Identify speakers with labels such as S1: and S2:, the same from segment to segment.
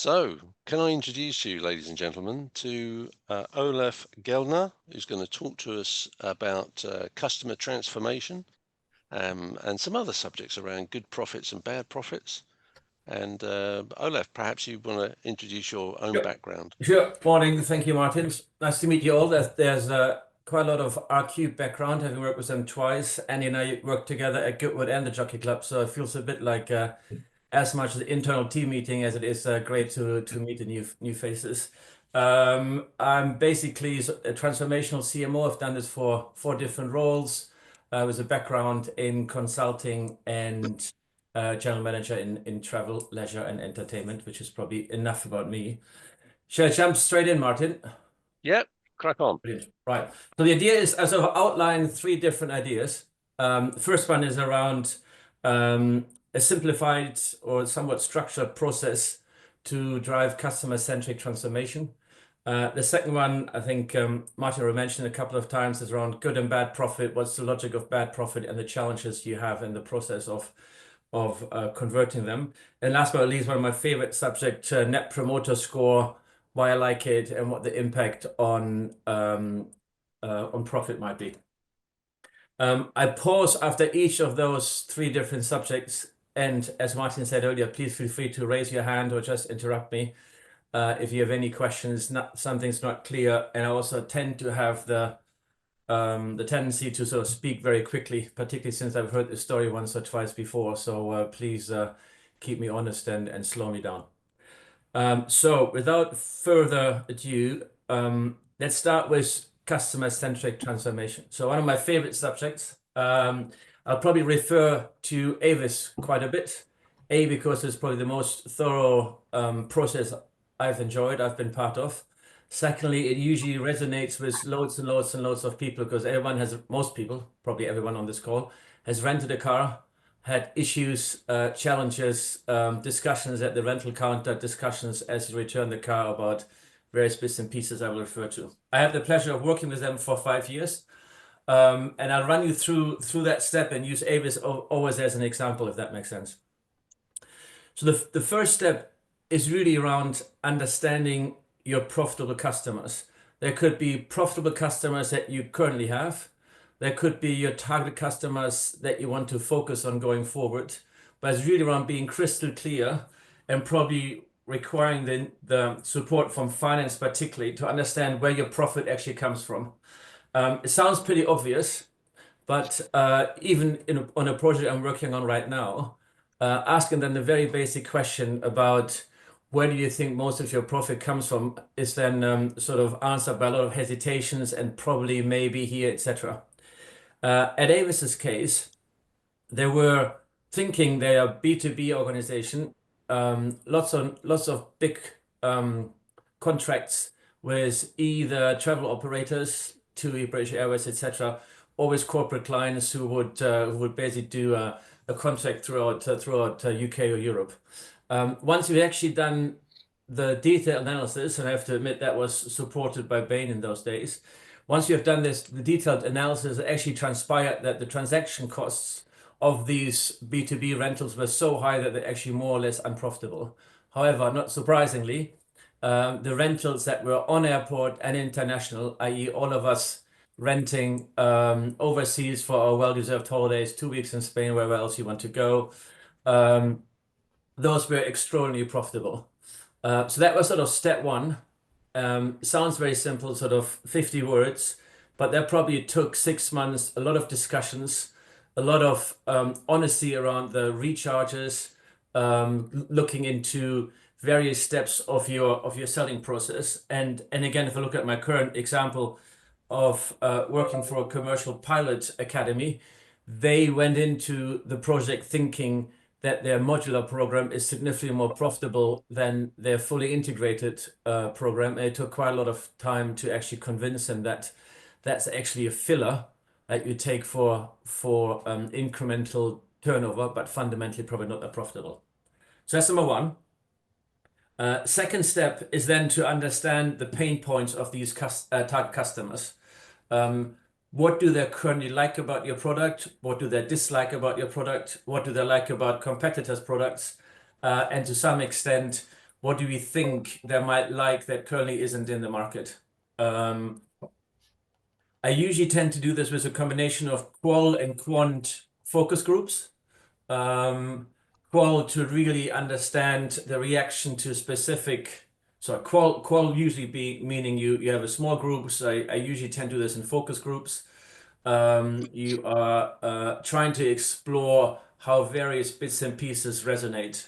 S1: So, can I introduce you, ladies and gentlemen, to Olaf Gueldner, who's going to talk to us about customer transformation and some other subjects around good profits and bad profits. And Olaf, perhaps you want to introduce your own
S2: Sure.
S1: background.
S2: Sure. Morning. Thank you, Martin. Nice to meet you all. There's quite a lot of RQ background, having worked with them twice. Andy and I worked together at Goodwood and the Jockey Club, so it feels a bit like as much an internal team meeting as it is great to meet the new faces. I'm basically a transformational CMO. I've done this for 4 different roles with a background in consulting and general manager in travel, leisure, and entertainment, which is probably enough about me. Shall I jump straight in, Martin?
S1: Yep, crack on.
S2: Brilliant. Right. So the idea is, I've outlined 3 different ideas. First one is around a simplified or somewhat structured process to drive customer-centric transformation. The second one, I think Martin mentioned a couple of times, is around good and bad profit. What's the logic of bad profit and the challenges you have in the process of converting them. And last but not least, one of my favorite subject, Net Promoter Score, why I like it, and what the impact on profit might be. I pause after each of those 3 different subjects, and as Martin said earlier, please feel free to raise your hand or just interrupt me if you have any questions. Something's not clear, and I also tend to have the tendency to sort of speak very quickly, particularly since I've heard the story once or twice before. So please keep me honest and slow me down. So without further ado, let's start with customer-centric transformation. So one of my favorite subjects. I'll probably refer to Avis quite a bit. Because it's probably the most thorough process I've enjoyed, I've been part of. Secondly, it usually resonates with loads and loads and loads of people because most people, probably everyone on this call, has rented a car, had issues, challenges, discussions at the rental counter, discussions as you return the car about various bits and pieces I will refer to. I have the pleasure of working with them for 5 years. And I'll run you through that step and use Avis always as an example, if that makes sense. So the first step is really around understanding your profitable customers. There could be profitable customers that you currently have. There could be your target customers that you want to focus on going forward. But it's really around being crystal clear and probably requiring the support from finance, particularly, to understand where your profit actually comes from. It sounds pretty obvious, but even on a project I'm working on right now, asking them the very basic question about where do you think most of your profit comes from is then sort of answered by a lot of hesitations and probably, maybe, here, etc. At Avis's case, they were thinking they are B2B organization, lots of big contracts with either travel operators, TUI, British Airways, etc., or with corporate clients who would basically do a contract throughout UK or Europe. Once you've actually done the detailed analysis, and I have to admit that was supported by Bain in those days. Once you have done the detailed analysis, it actually transpired that the transaction costs of these B2B rentals were so high that they're actually more or less unprofitable. However, not surprisingly, the rentals that were on airport and international, i.e. all of us renting overseas for our well-deserved holidays, 2 weeks in Spain, wherever else you want to go, those were extraordinarily profitable. So that was sort of step one. Sounds very simple, sort of 50 words, but that probably took 6 months, a lot of discussions, a lot of honesty around the recharges, looking into various steps of your selling process. And again, if I look at my current example of working for a commercial pilot academy, they went into the project thinking that their modular program is significantly more profitable than their fully integrated program. And it took quite a lot of time to actually convince them that that's actually a filler that you take for incremental turnover, but fundamentally probably not that profitable. So that's number one. Second step is then to understand the pain points of these target customers. What do they currently like about your product? What do they dislike about your product? What do they like about competitors' products? And to some extent, what do we think they might like that currently isn't in the market. I usually tend to do this with a combination of qual and quant focus groups. Qual to really understand the reaction to specific. So qual usually be meaning you have a small group. So I usually tend to do this in focus groups. You are trying to explore how various bits and pieces resonate.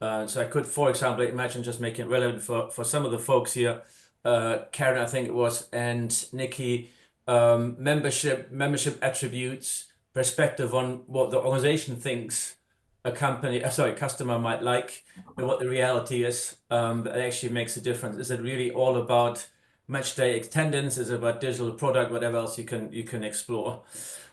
S2: So I could, for example, imagine just making it relevant for some of the folks here, Karen, I think it was, and Nikki, membership attributes, perspective on what the organization thinks customer might like, and what the reality is. That actually makes a difference. Is it really all about match day attendance? Is it about digital product? Whatever else you can explore.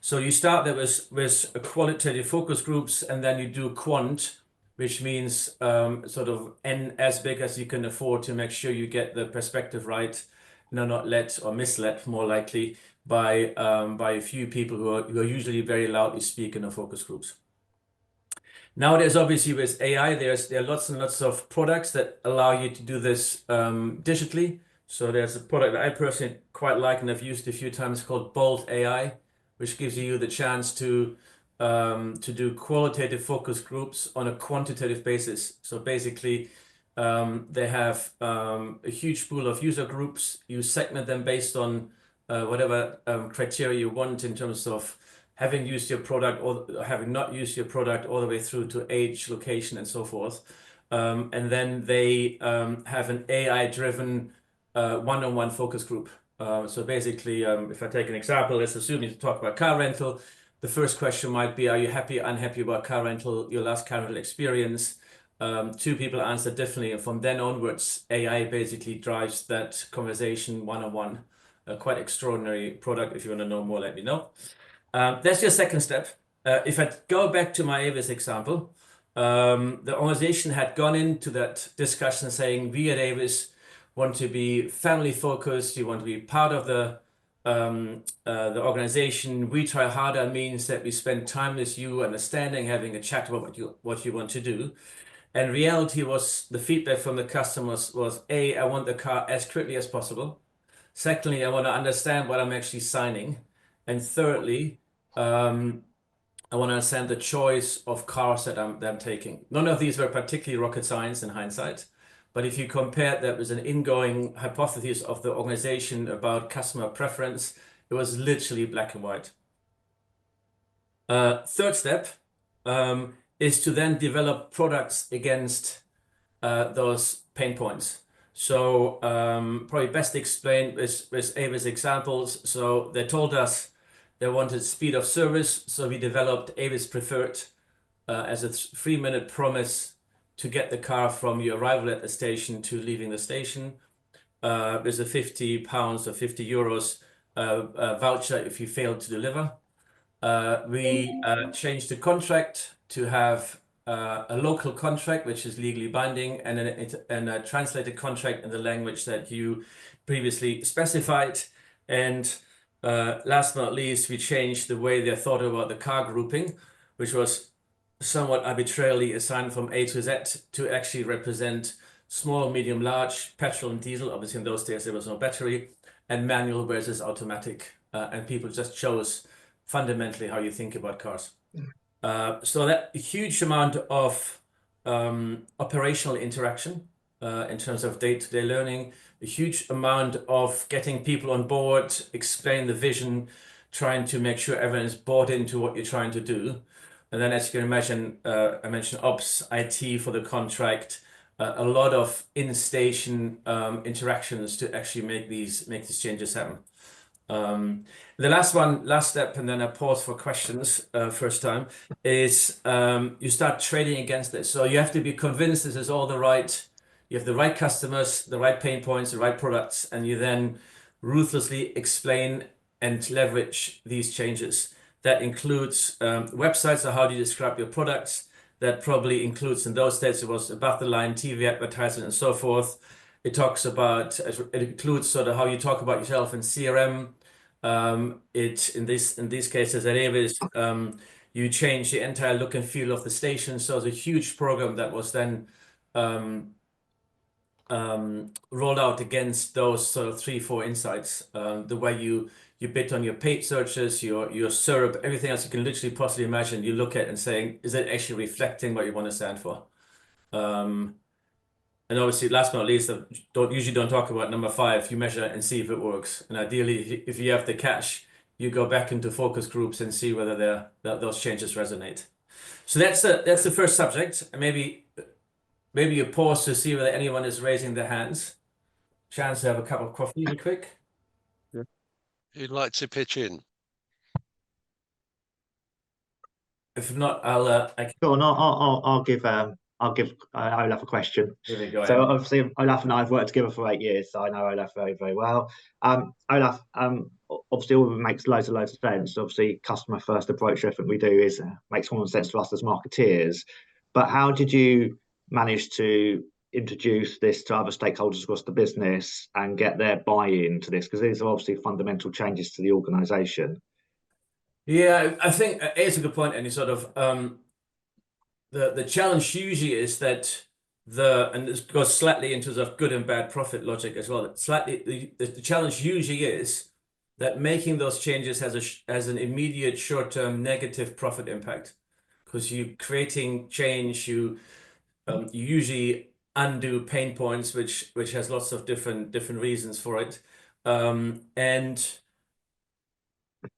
S2: So you start there with qualitative focus groups, and then you do quant, which means sort of N as big as you can afford to make sure you get the perspective right, not led or misled, more likely by a few people who are usually very loudly speak in the focus groups. Nowadays, obviously, with AI, there are lots and lots of products that allow you to do this digitally. So there's a product that I personally quite like and I've used a few times called Bold AI, which gives you the chance to do qualitative focus groups on a quantitative basis. So basically, they have a huge pool of user groups. You segment them based on whatever criteria you want in terms of having used your product or having not used your product, all the way through to age, location, and so forth. And then they have an AI-driven one-on-one focus group. So basically, if I take an example, let's assume you talk about car rental. The first question might be, are you happy, unhappy about car rental, your last car rental experience? Two people answer differently, and from then onwards, AI basically drives that conversation one-on-one. A quite extraordinary product. If you want to know more, let me know. That's your second step. If I go back to my Avis example, the organization had gone into that discussion saying, we at Avis want to be family focused, you want to be part of the organization. We try harder means that we spend time with you, understanding, having a chat about what you want to do. And reality was, the feedback from the customers was, A, I want the car as quickly as possible. Secondly, I want to understand what I'm actually signing. And thirdly, I want to understand the choice of cars that I'm taking. None of these were particularly rocket science in hindsight, but if you compare that with an ingoing hypothesis of the organization about customer preference, it was literally black and white. Third step is to then develop products against those pain points. So probably best explained with Avis examples. So they told us they wanted speed of service, so we developed Avis Preferred as a 3-minute promise to get the car from your arrival at the station to leaving the station. With a £50 or €50 voucher if you fail to deliver. We changed the contract to have a local contract, which is legally binding, and a translated contract in the language that you previously specified. And last but not least, we changed the way they thought about the car grouping, which was somewhat arbitrarily assigned from A to Z to actually represent small, medium, large, petrol and diesel. Obviously, in those days, there was no battery, and manual versus automatic. And people just chose fundamentally how you think about cars. So that huge amount of operational interaction in terms of day-to-day learning, a huge amount of getting people on board, explain the vision, trying to make sure everyone is bought into what you're trying to do. And then, as you can imagine, I mentioned ops, IT for the contract, a lot of in-station interactions to actually make these changes happen. The last step, and then I pause for questions first time, is you start trading against this. So you have to be convinced this is all you have the right customers, the right pain points, the right products, and you then ruthlessly explain and leverage these changes. That includes websites, so how do you describe your products? That probably includes, in those days, it was above the line TV advertising and so forth. It includes sort of how you talk about yourself in CRM. In these cases at Avis, you change the entire look and feel of the station. So it's a huge program that was then rolled out against those sort of 3, 4 insights. The way you bid on your paid searches, your SERP, everything else you can literally possibly imagine. You look at and saying, is it actually reflecting what you want to stand for? And obviously, last but not least, usually don't talk about number 5. You measure and see if it works. And ideally, if you have the cash, you go back into focus groups and see whether those changes resonate. So that's the first subject. And maybe you pause to see whether anyone is raising their hands. Chance to have a cup of coffee real quick.
S1: Yeah. Who'd like to pitch in?
S2: If not, I'll
S3: Go on, I'll give Olaf a question.
S2: Here we go.
S3: So obviously Olaf and I have worked together for 8 years, so I know Olaf very, very well. Olaf, obviously all of it makes loads of sense. Obviously, customer first approach, everything we do is makes common sense to us as marketeers. But how did you manage to introduce this to other stakeholders across the business and get their buy-in to this? Because these are obviously fundamental changes to the organisation.
S2: Yeah, I think it's a good point, and sort of the challenge usually is that and this goes slightly into sort of good and bad profit logic as well. Slightly, the challenge usually is that making those changes has an immediate short-term negative profit impact, because you creating change, you usually undo pain points, which has lots of different reasons for it, and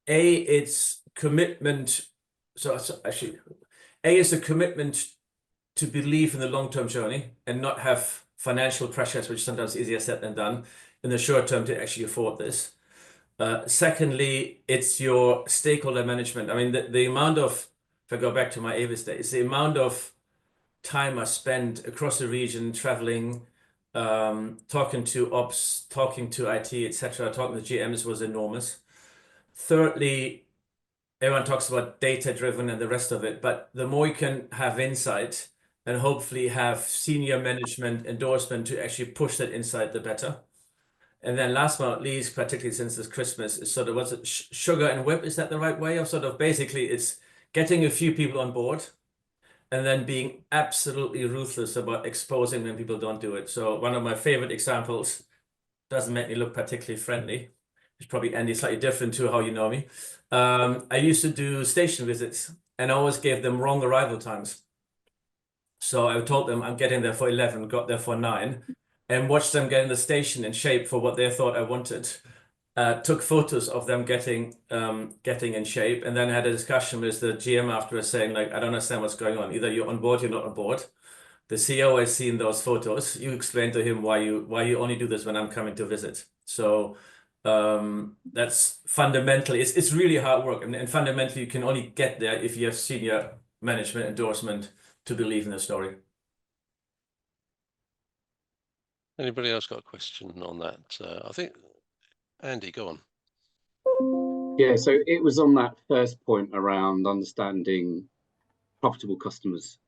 S2: it's commitment. So actually, is a commitment to believe in the long-term journey and not have financial pressures, which sometimes easier said than done, in the short term to actually afford this. Secondly, it's your stakeholder management. I mean, the amount of, if I go back to my Avis days, the amount of time I spent across the region traveling, talking to ops, talking to IT, etc., talking to GMs was enormous. Thirdly, everyone talks about data-driven and the rest of it, but the more you can have insight and hopefully have senior management endorsement to actually push that insight, the better. And then last but not least, particularly since this Christmas, is sort of, what's it, sugar and whip? Is that the right way? Of sort of basically it's getting a few people on board and then being absolutely ruthless about exposing when people don't do it. So one of my favorite examples, doesn't make me look particularly friendly. It's probably Andy slightly different to how you know me. I used to do station visits and I always gave them wrong arrival times. So I told them I'm getting there for 11, got there for 9, and watched them get in the station in shape for what they thought I wanted. Took photos of them getting in shape, and then had a discussion with the GM afterwards saying, like, I don't understand what's going on. Either you're on board, you're not on board. The CEO has seen those photos. You explain to him why you only do this when I'm coming to visit. So that's fundamentally, it's really hard work, and fundamentally you can only get there if you have senior management endorsement to believe in the story.
S1: Anybody else got a question on that? I think Andy, go on.
S4: Yeah, so it was on that first point around understanding profitable customers.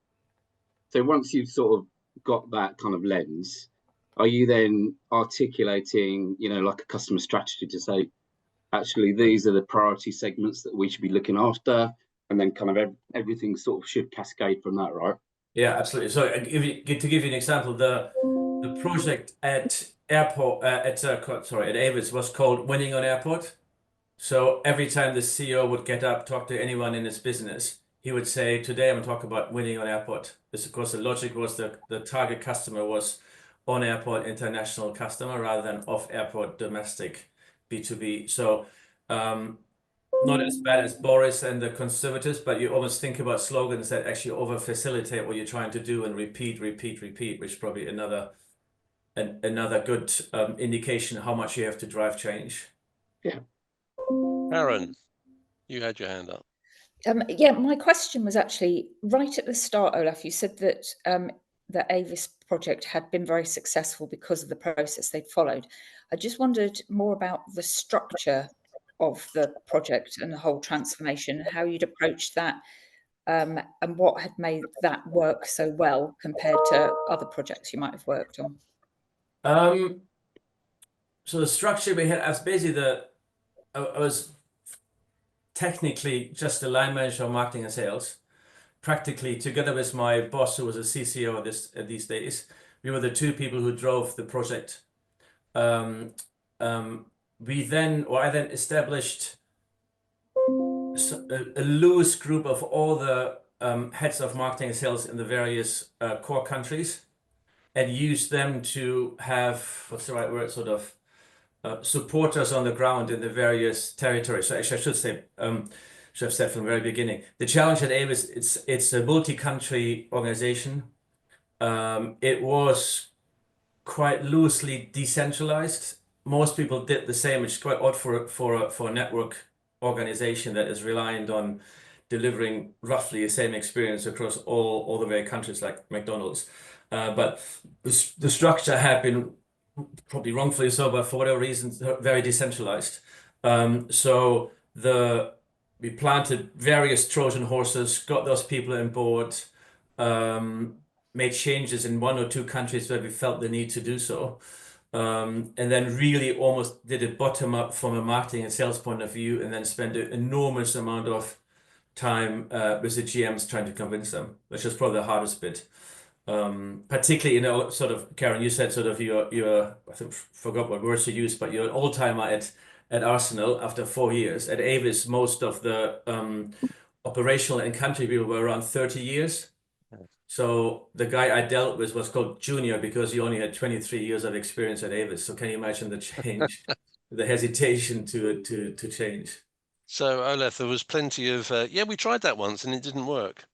S4: So once you've sort of got that kind of lens, are you then articulating, like a customer strategy to say, actually, these are the priority segments that we should be looking after, and then kind of everything sort of should cascade from that, right?
S2: Yeah, absolutely. So to give you an example, the project at Avis was called Winning on Airport. So every time the CEO would get up, talk to anyone in his business, he would say, today I'm talking about winning on airport. This, of course, the logic was the target customer was on airport international customer rather than off airport domestic B2B. So not as bad as Boris and the conservatives, but you almost think about slogans that actually over facilitate what you're trying to do and repeat, which is probably another good indication of how much you have to drive change.
S4: Yeah.
S1: Aaron, you had your hand up.
S5: Yeah, my question was actually right at the start, Olaf. You said that the Avis project had been very successful because of the process they'd followed. I just wondered more about the structure of the project and the whole transformation, how you'd approached that, and what had made that work so well compared to other projects you might have worked on.
S2: So the structure we had, as basically I was technically just the line manager of marketing and sales, practically together with my boss, who was a CCO these days. We were the two people who drove the project. I then established a loose group of all the heads of marketing and sales in the various core countries, and used them to have, what's the right word, sort of supporters on the ground in the various territories. So actually, I should have said from the very beginning, the challenge at Avis, it's a multi-country organization. It was quite loosely decentralized. Most people did the same, which is quite odd for a network organization that is reliant on delivering roughly the same experience across all the various countries like McDonald's. But the structure had been, probably wrongfully so, but for whatever reason, very decentralized. So we planted various Trojan horses, got those people on board, made changes in 1 or 2 countries where we felt the need to do so. And then really almost did it bottom up from a marketing and sales point of view, and then spent an enormous amount of time with the GMs trying to convince them, which was probably the hardest bit. Particularly, sort of, Karen, you said sort of you're I think forgot what words you used, but you're an old-timer at Arsenal after 4 years. At Avis, most of the operational and country people were around 30 years. So the guy I dealt with was called Junior because he only had 23 years of experience at Avis. So can you imagine the change, the hesitation to change?
S1: So Olaf, there was plenty of, we tried that once and it didn't work.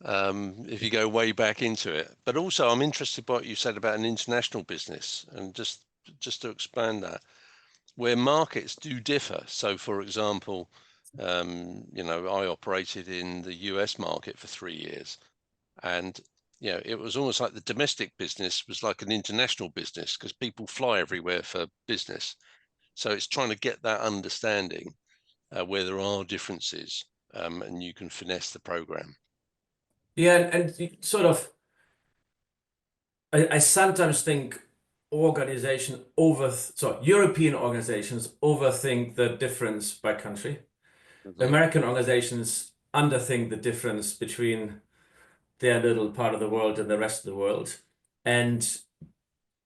S1: If you go way back into it, but also I'm interested by what you said about an international business, and just to expand that, where markets do differ. So for example, I operated in the US market for 3 years, and it was almost like the domestic business was like an international business because people fly everywhere for business. So it's trying to get that understanding where there are differences, and you can finesse the program.
S2: Yeah, and sort of, I sometimes think European organizations overthink the difference by country.
S1: Mm-hmm.
S2: American organizations underthink the difference between their little part of the world and the rest of the world. And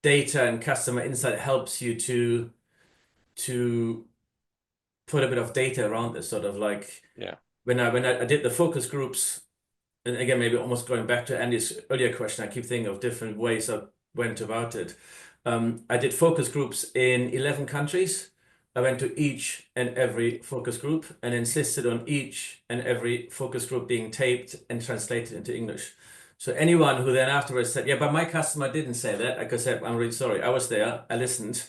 S2: data and customer insight helps you to put a bit of data around this, sort of like, when I did the focus groups. And again, maybe almost going back to Andy's earlier question, I keep thinking of different ways I went about it. I did focus groups in 11 countries. I went to each and every focus group and insisted on each and every focus group being taped and translated into English. So anyone who then afterwards said, yeah, but my customer didn't say that, I could say, I'm really sorry. I was there. I listened.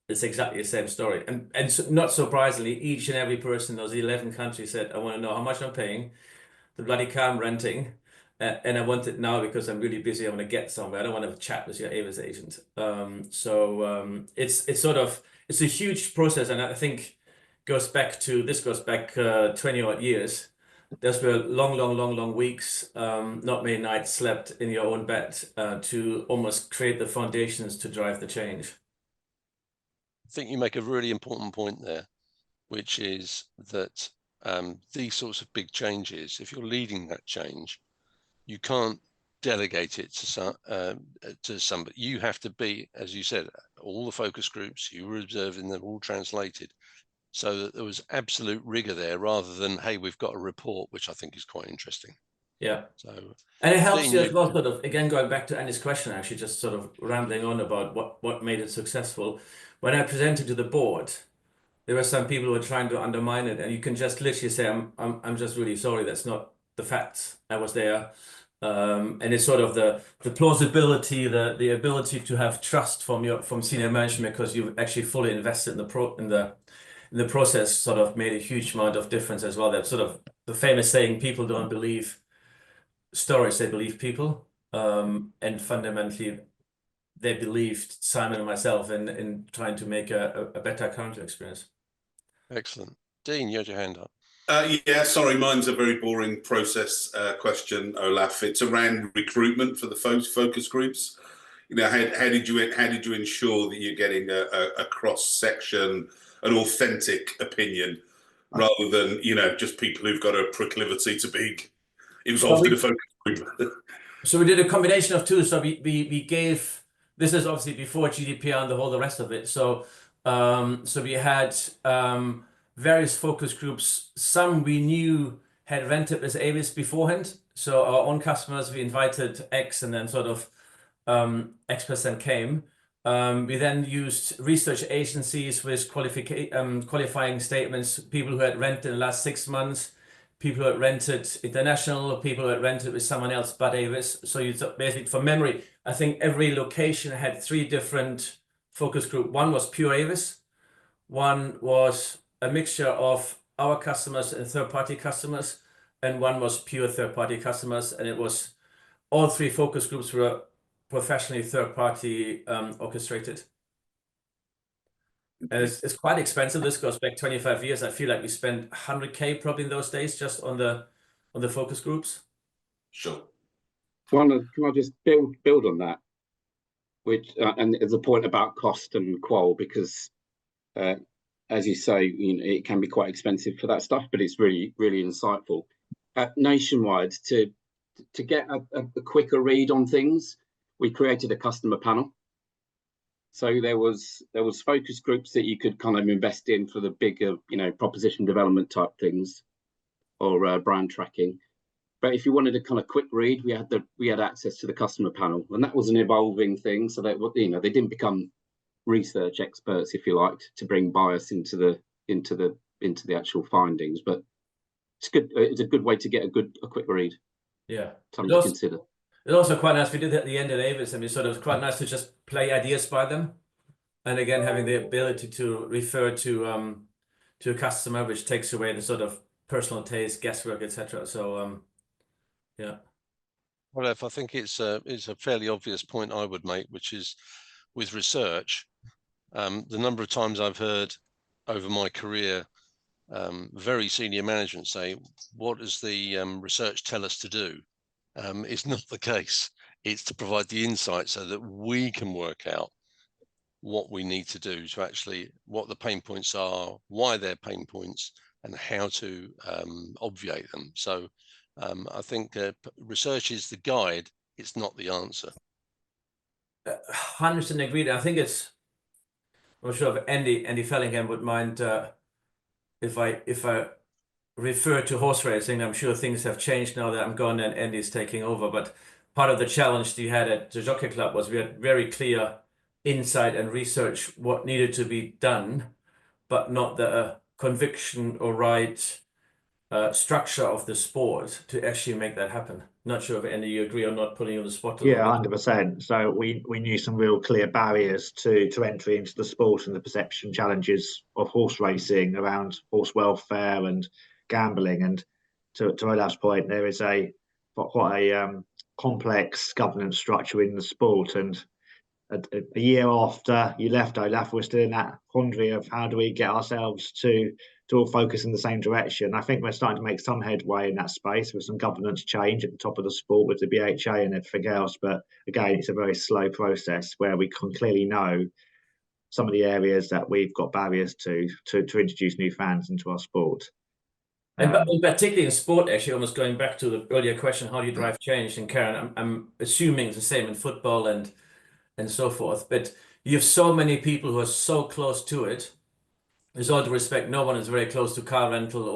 S2: It's exactly the same story. And so, not surprisingly, each and every person in those 11 countries said, I want to know how much I'm paying, the bloody car I'm renting, and I want it now because I'm really busy. I want to get somewhere. I don't want to chat with your Avis agent. It's a huge process, and I think goes back 20 odd years. Those were long weeks, not many nights slept in your own bed to almost create the foundations to drive the change.
S1: I think you make a really important point there, which is that these sorts of big changes, if you're leading that change, you can't delegate it to somebody. You have to be, as you said, all the focus groups, you were observing them all translated, so that there was absolute rigor there rather than, hey, we've got a report, which I think is quite interesting.
S2: Yeah.
S1: So,
S2: and it helps you as well, sort of, again, going back to Andy's question, actually, just sort of rambling on about what made it successful. When I presented to the board, there were some people who were trying to undermine it, and you can just literally say, I'm just really sorry, that's not the facts. I was there. And it's sort of the plausibility, the ability to have trust from senior management because you've actually fully invested in the process, sort of made a huge amount of difference as well. That sort of the famous saying, people don't believe stories, they believe people. And fundamentally, they believed Simon and myself in trying to make a better current experience.
S1: Excellent. Dean, you had your hand up.
S6: Yeah, sorry, mine's a very boring process question, Olaf. It's around recruitment for the focus groups. How did you ensure that you're getting a cross section, an authentic opinion, rather than just people who've got a proclivity to be involved in a focus group?
S2: So we did a combination of two. So we gave, this is obviously before GDPR and the rest of it. So so we had various focus groups. Some we knew had rented with Avis beforehand. So our own customers, we invited X, and then sort of X% came. We then used research agencies with qualifying statements, people who had rented in the last 6 months, people who had rented international, people who had rented with someone else but Avis. So you basically, from memory, I think every location had 3 different focus group. One was pure Avis, one was a mixture of our customers and third-party customers, and one was pure third-party customers. And it was all 3 focus groups were professionally third-party orchestrated. And it's quite expensive. This goes back 25 years. I feel like we spent 100K probably in those days just on the focus groups.
S6: Sure.
S4: Can I just build on that, which and there's a point about cost and qual, because as you say, it can be quite expensive for that stuff, but it's really, really insightful. Nationwide, to get a quicker read on things, we created a customer panel. So there was focus groups that you could kind of invest in for the bigger, proposition development type things, or brand tracking. But if you wanted a kind of quick read, we had access to the customer panel, and that was an evolving thing. So that they didn't become research experts, if you liked, to bring bias into the actual findings. But it's good. It's a good way to get a quick read.
S2: Yeah,
S4: something to consider.
S2: It's also quite nice. We did that at the end of Avis, and it's quite nice to just play ideas by them, and again having the ability to refer to a customer, which takes away the sort of personal taste, guesswork, etc. So yeah.
S1: Well, I think it's a fairly obvious point I would make, which is with research, the number of times I've heard over my career very senior management say, "What does the research tell us to do?" It's not the case. It's to provide the insight so that we can work out what we need to do to actually, what the pain points are, why they're pain points, and how to obviate them. So I think research is the guide. It's not the answer.
S2: 100% agreed. I think I'm not sure if Andy Fellingham would mind if I refer to horse racing. I'm sure things have changed now that I'm gone and Andy's taking over. But part of the challenge you had at the Jockey Club was we had very clear insight and research what needed to be done, but not the conviction or right structure of the sport to actually make that happen. Not sure if Andy, you agree or not, putting you on the spot.
S3: Yeah, 100%. So we knew some real clear barriers to entry into the sport and the perception challenges of horse racing around horse welfare and gambling. And to Olaf's point, there is quite a complex governance structure in the sport. And a year after you left, Olaf, we're still in that quandary of how do we get ourselves to all focus in the same direction. I think we're starting to make some headway in that space with some governance change at the top of the sport with the BHA and everything else. But again, it's a very slow process where we can clearly know some of the areas that we've got barriers to introduce new fans into our sport.
S2: And particularly in sport, actually, almost going back to the earlier question, how do you drive change? And Karen, I'm assuming it's the same in football and so forth. But you have so many people who are so close to it. With all due respect, no one is very close to car rental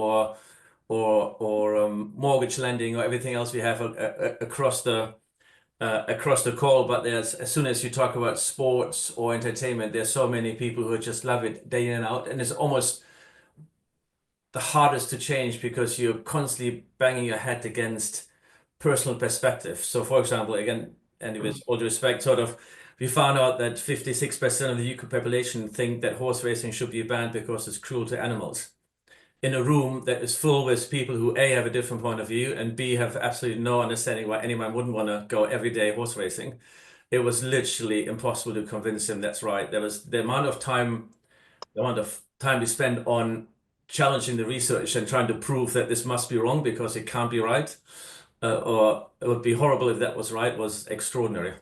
S2: or mortgage lending or everything else we have across the call. But as soon as you talk about sports or entertainment, there's so many people who just love it day in and out, and it's almost the hardest to change because you're constantly banging your head against personal perspective. So, for example, again, and with all due respect, we found out that 56% of the UK population think that horse racing should be banned because it's cruel to animals. In a room that is full with people who A, have a different point of view, and B, have absolutely no understanding why anyone wouldn't want to go every day horse racing. It was literally impossible to convince him that's right. There was the amount of time we spent on challenging the research and trying to prove that this must be wrong because it can't be right, or it would be horrible if that was right, was extraordinary.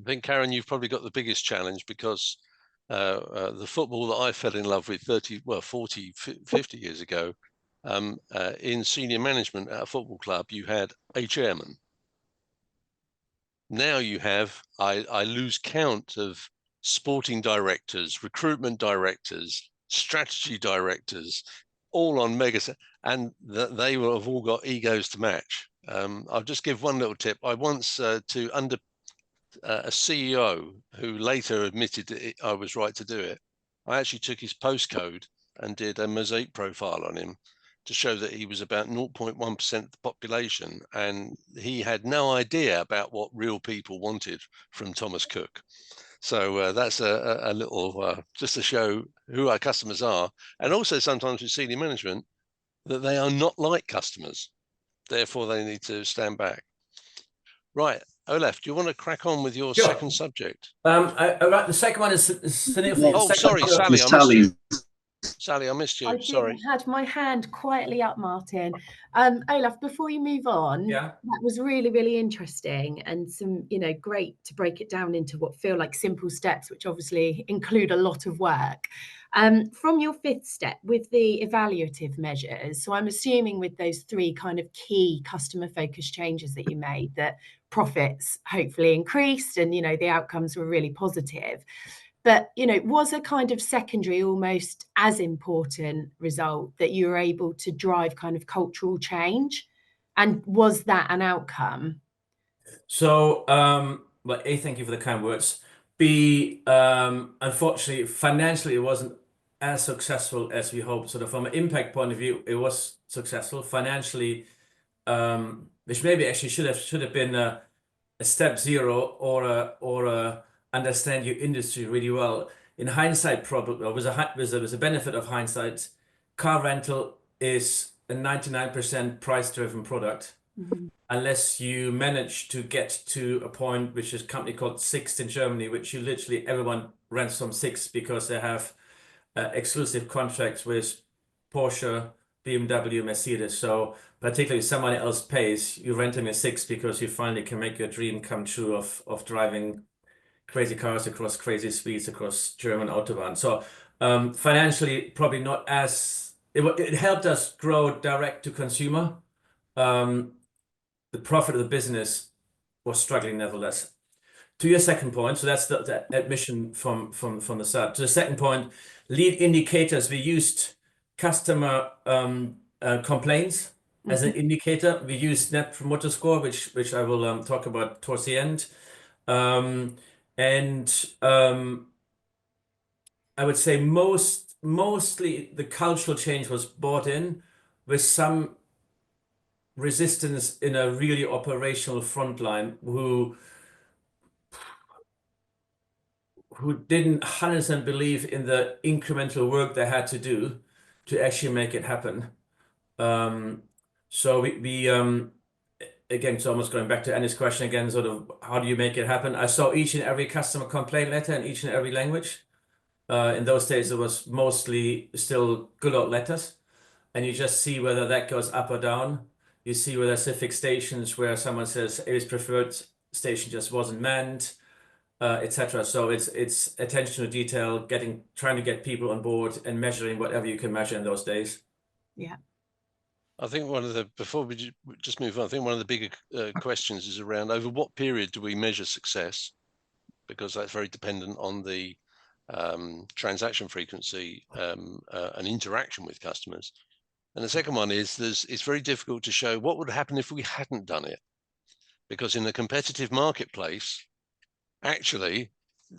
S1: I think, Karen, you've probably got the biggest challenge because the football that I fell in love with 40, 50 years ago in senior management at a football club, you had a chairman. Now you have, I lose count of sporting directors, recruitment directors, strategy directors, all on mega, and they will have all got egos to match. I'll just give one little tip. I once under a CEO who later admitted that I was right to do it. I actually took his postcode and did a mosaic profile on him to show that he was about 0.1% of the population, and he had no idea about what real people wanted from Thomas Cook. So that's a little, just to show who our customers are, and also sometimes with senior management, that they are not like customers. Therefore, they need to stand back. Right, Olaf, do you want to crack on with your second subject?
S2: The second one is
S1: oh, sorry, Sally, I missed you. Sally, I missed you. Sorry.
S7: I had my hand quietly up, Martin. Olaf, before you move on, that was really, really interesting, and some, great to break it down into what feel like simple steps, which obviously include a lot of work. From your fifth step with the evaluative measures, so I'm assuming with those three kind of key customer focused changes that you made, that profits hopefully increased and, the outcomes were really positive. But, was a kind of secondary, almost as important result that you were able to drive kind of cultural change? And was that an outcome?
S2: So, well, A, thank you for the kind words. B, unfortunately, financially, it wasn't as successful as we hoped. So from an impact point of view, it was successful. Financially, which maybe actually should have been a step zero or a understand your industry really well. In hindsight, probably was a benefit of hindsight. Car rental is a 99% price-driven product, unless you manage to get to a point which is a company called Sixt in Germany, which you literally everyone rents from Sixt because they have exclusive contracts with Porsche, BMW, Mercedes. So particularly if someone else pays, you rent them a Sixt because you finally can make your dream come true of driving crazy cars across crazy speeds across German Autobahn. So financially, probably not as, it helped us grow direct to consumer. The profit of the business was struggling nevertheless. To your second point, so that's the admission from the start. To the second point, lead indicators, we used customer complaints as an indicator. We used Net Promoter Score, which I will talk about towards the end. I would say mostly the cultural change was brought in with some resistance in a really operational frontline who didn't 100% believe in the incremental work they had to do to actually make it happen. So we again, so almost going back to Annie's question again, sort of how do you make it happen? I saw each and every customer complaint letter in each and every language. In those days, it was mostly still good old letters. And you just see whether that goes up or down. You see whether specific stations where someone says Avis preferred station just wasn't manned, etc. So it's attention to detail, trying to get people on board and measuring whatever you can measure in those days.
S7: Yeah.
S1: I think before we just move on, I think one of the bigger questions is around over what period do we measure success? Because that's very dependent on the transaction frequency and interaction with customers. And the second one is it's very difficult to show what would happen if we hadn't done it. Because in a competitive marketplace, actually,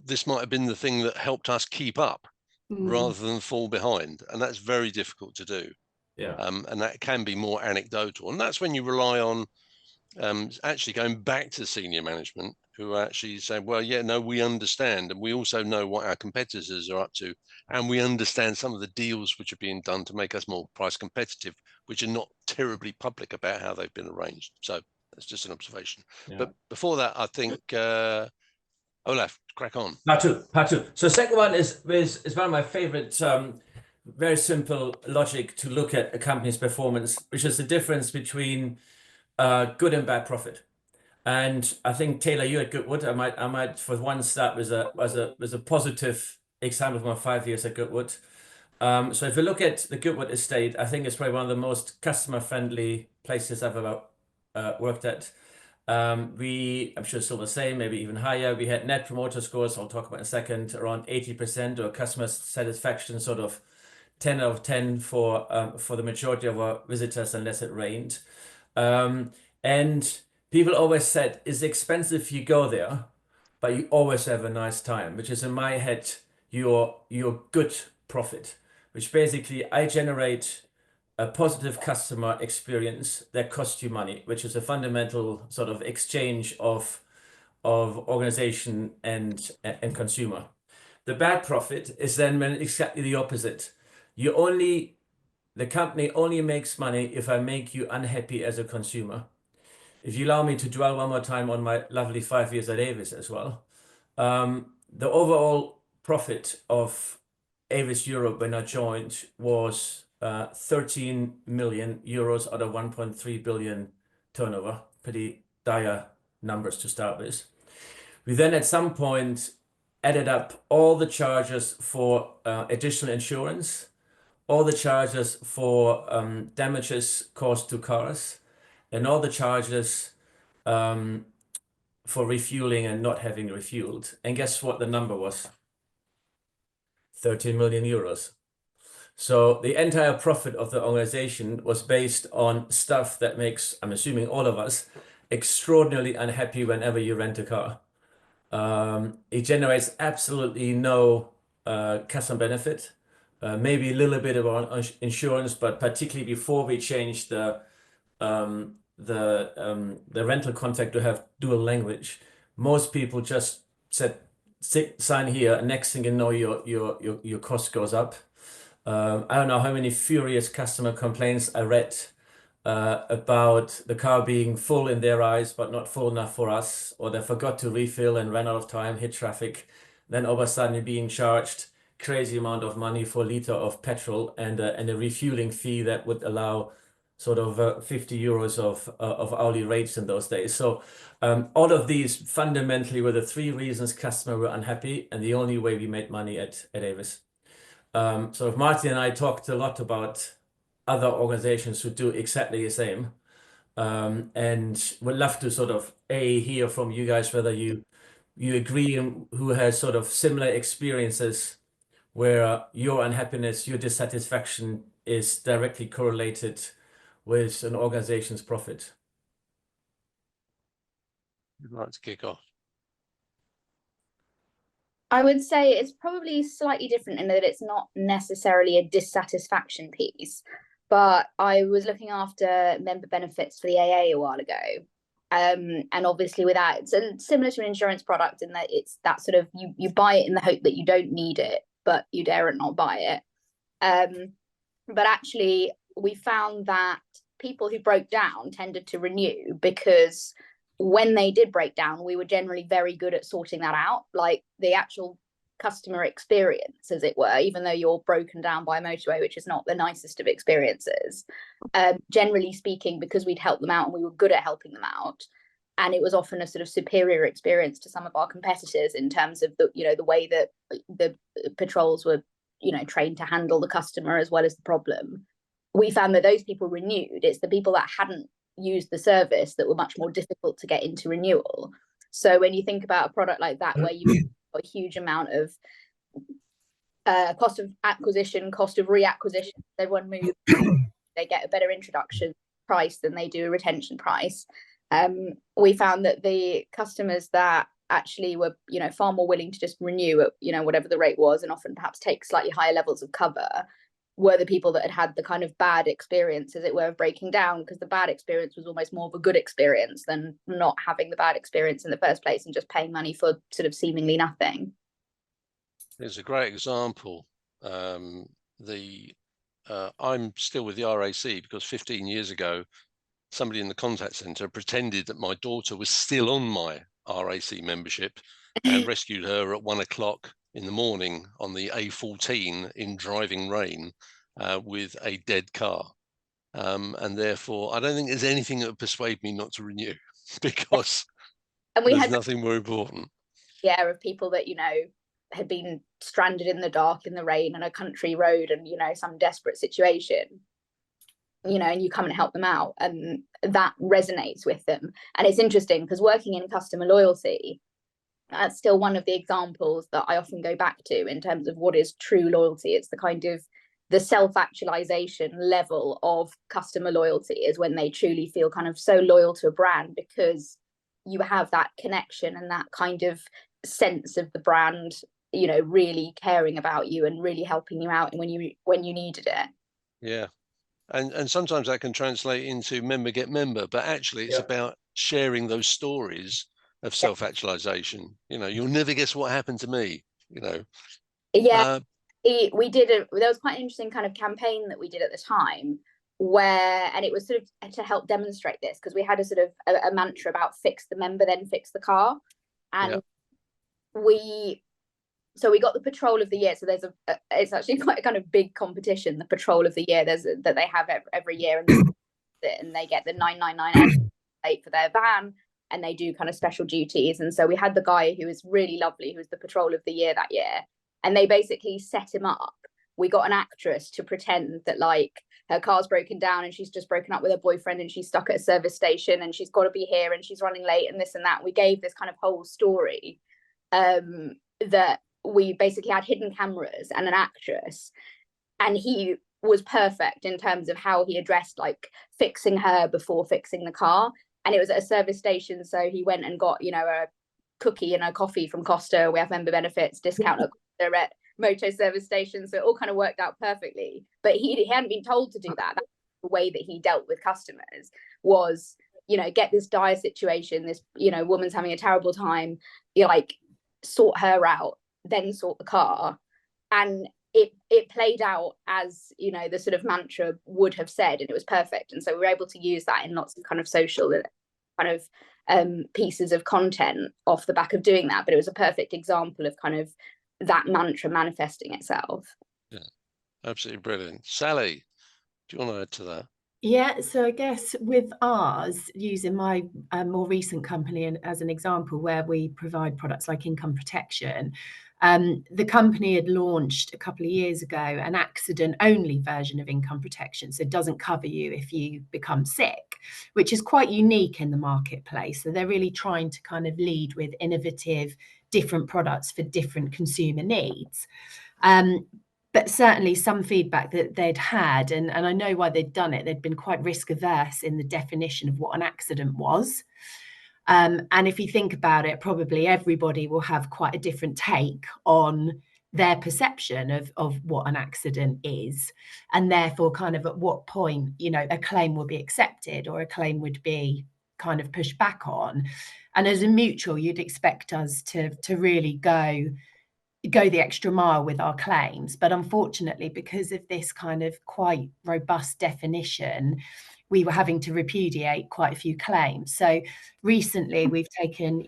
S1: this might have been the thing that helped us keep up rather than fall behind. And that's very difficult to do.
S2: Yeah.
S1: And that can be more anecdotal. And that's when you rely on actually going back to senior management who actually say, well, yeah, no, we understand. And we also know what our competitors are up to. And we understand some of the deals which are being done to make us more price competitive, which are not terribly public about how they've been arranged. So that's just an observation. Yeah. But before that, I think, Olaf, crack on.
S2: Part two. So second one is one of my favorite, very simple logic to look at a company's performance, which is the difference between good and bad profit. And I think Taylor, you at Goodwood, I might for one start with a positive example of my 5 years at Goodwood. So if you look at the Goodwood estate, I think it's probably one of the most customer-friendly places I've ever worked at. I'm sure still the same, maybe even higher. We had net promoter scores, I'll talk about in a second, around 80%, or customer satisfaction, sort of 10 out of 10 for the majority of our visitors, unless it rained. And people always said, it's expensive if you go there, but you always have a nice time, which is in my head, your good profit, which basically I generate a positive customer experience that costs you money, which is a fundamental sort of exchange of organization and consumer. The bad profit is then when it's exactly the opposite. The company only makes money if I make you unhappy as a consumer. If you allow me to dwell one more time on my lovely 5 years at Avis as well, the overall profit of Avis Europe when I joined was 13 million euros out of 1.3 billion turnover. Pretty dire numbers to start with. We then at some point added up all the charges for additional insurance, all the charges for damages caused to cars, and all the charges for refueling and not having refueled. And guess what the number was? 13 million euros. So the entire profit of the organization was based on stuff that makes, I'm assuming all of us, extraordinarily unhappy whenever you rent a car. It generates absolutely no customer benefit, maybe a little bit about insurance, but particularly before we changed the rental contract to have dual language, most people just said, sign here, next thing you know, your cost goes up. I don't know how many furious customer complaints I read about the car being full in their eyes, but not full enough for us, or they forgot to refill and ran out of time, hit traffic. Then all of a sudden you're being charged crazy amount of money for a liter of petrol and a refueling fee that would allow sort of 50 euros of hourly rates in those days. So all of these fundamentally were the three reasons customers were unhappy and the only way we made money at Avis. So Martin and I talked a lot about other organizations who do exactly the same, and would love to sort of hear from you guys whether you agree and who has sort of similar experiences where your unhappiness, your dissatisfaction is directly correlated with an organization's profit.
S1: I'd like to kick off.
S8: I would say it's probably slightly different in that it's not necessarily a dissatisfaction piece, but I was looking after member benefits for the AA a while ago. And obviously with that, it's similar to an insurance product in that it's that sort of, you buy it in the hope that you don't need it, but you dare not buy it. But actually we found that people who broke down tended to renew because when they did break down, we were generally very good at sorting that out, like the actual customer experience, as it were, even though you're broken down by a motorway, which is not the nicest of experiences. Generally speaking, because we'd helped them out and we were good at helping them out, and it was often a sort of superior experience to some of our competitors in terms of the way that the patrols were, trained to handle the customer as well as the problem. We found that those people renewed. It's the people that hadn't used the service that were much more difficult to get into renewal. So when you think about a product like that, where you've got a huge amount of cost of acquisition, cost of reacquisition, everyone moves, they get a better introduction price than they do a retention price. We found that the customers that actually were, far more willing to just renew at, whatever the rate was, and often perhaps take slightly higher levels of cover, were the people that had had the kind of bad experience, as it were, of breaking down, because the bad experience was almost more of a good experience than not having the bad experience in the first place and just paying money for sort of seemingly nothing.
S1: It's a great example. I'm still with the RAC because 15 years ago, somebody in the contact center pretended that my daughter was still on my RAC membership and rescued her at 1 o'clock in the morning on the A14 in driving rain with a dead car. And therefore, I don't think there's anything that would persuade me not to renew because
S8: and we
S1: there's
S8: had
S1: nothing more important.
S8: Yeah, of people that, had been stranded in the dark, in the rain, on a country road, and some desperate situation, and you come and help them out, and that resonates with them. And it's interesting because working in customer loyalty, that's still one of the examples that I often go back to in terms of what is true loyalty. It's the kind of the self-actualization level of customer loyalty is when they truly feel kind of so loyal to a brand, because you have that connection and that kind of sense of the brand, really caring about you and really helping you out when you needed it.
S1: Yeah. And sometimes that can translate into member get member, but actually it's about sharing those stories of self-actualization. You'll never guess what happened to me,
S8: Yeah. We did there was quite an interesting kind of campaign that we did at the time and it was sort of to help demonstrate this, because we had a sort of a mantra about fix the member, then fix the car. And we got the patrol of the year. So it's actually quite a kind of big competition, the patrol of the year that they have every year, and they get the 999 plate for their van, and they do kind of special duties. And so we had the guy who was really lovely, who was the patrol of the year that year, and they basically set him up. We got an actress to pretend that her car's broken down and she's just broken up with her boyfriend and she's stuck at a service station and she's got to be here and she's running late and this and that. We gave this kind of whole story that we basically had hidden cameras and an actress, and he was perfect in terms of how he addressed fixing her before fixing the car. And it was at a service station, so he went and got a cookie and a coffee from Costa. We have member benefits discount at motor service stations, so it all kind of worked out perfectly. But he hadn't been told to do that. That's the way that he dealt with customers, was get this dire situation, this woman's having a terrible time, sort her out, then sort the car. And it played out as the sort of mantra would have said, and it was perfect. And so we were able to use that in lots of kind of social kind of pieces of content off the back of doing that. But it was a perfect example of kind of that mantra manifesting itself.
S1: Yeah, absolutely brilliant. Sally, do you want to add to that?
S7: Yeah, so I guess with ours, using my more recent company as an example, where we provide products like income protection, the company had launched a couple of years ago an accident-only version of income protection. So it doesn't cover you if you become sick, which is quite unique in the marketplace. So they're really trying to kind of lead with innovative, different products for different consumer needs. But certainly some feedback that they'd had, and I know why they'd done it, they'd been quite risk averse in the definition of what an accident was. And if you think about it, probably everybody will have quite a different take on their perception of what an accident is, and therefore kind of at what point, a claim will be accepted or a claim would be kind of pushed back on. And as a mutual, you'd expect us to really go the extra mile with our claims. But unfortunately, because of this kind of quite robust definition, we were having to repudiate quite a few claims. So recently we've taken,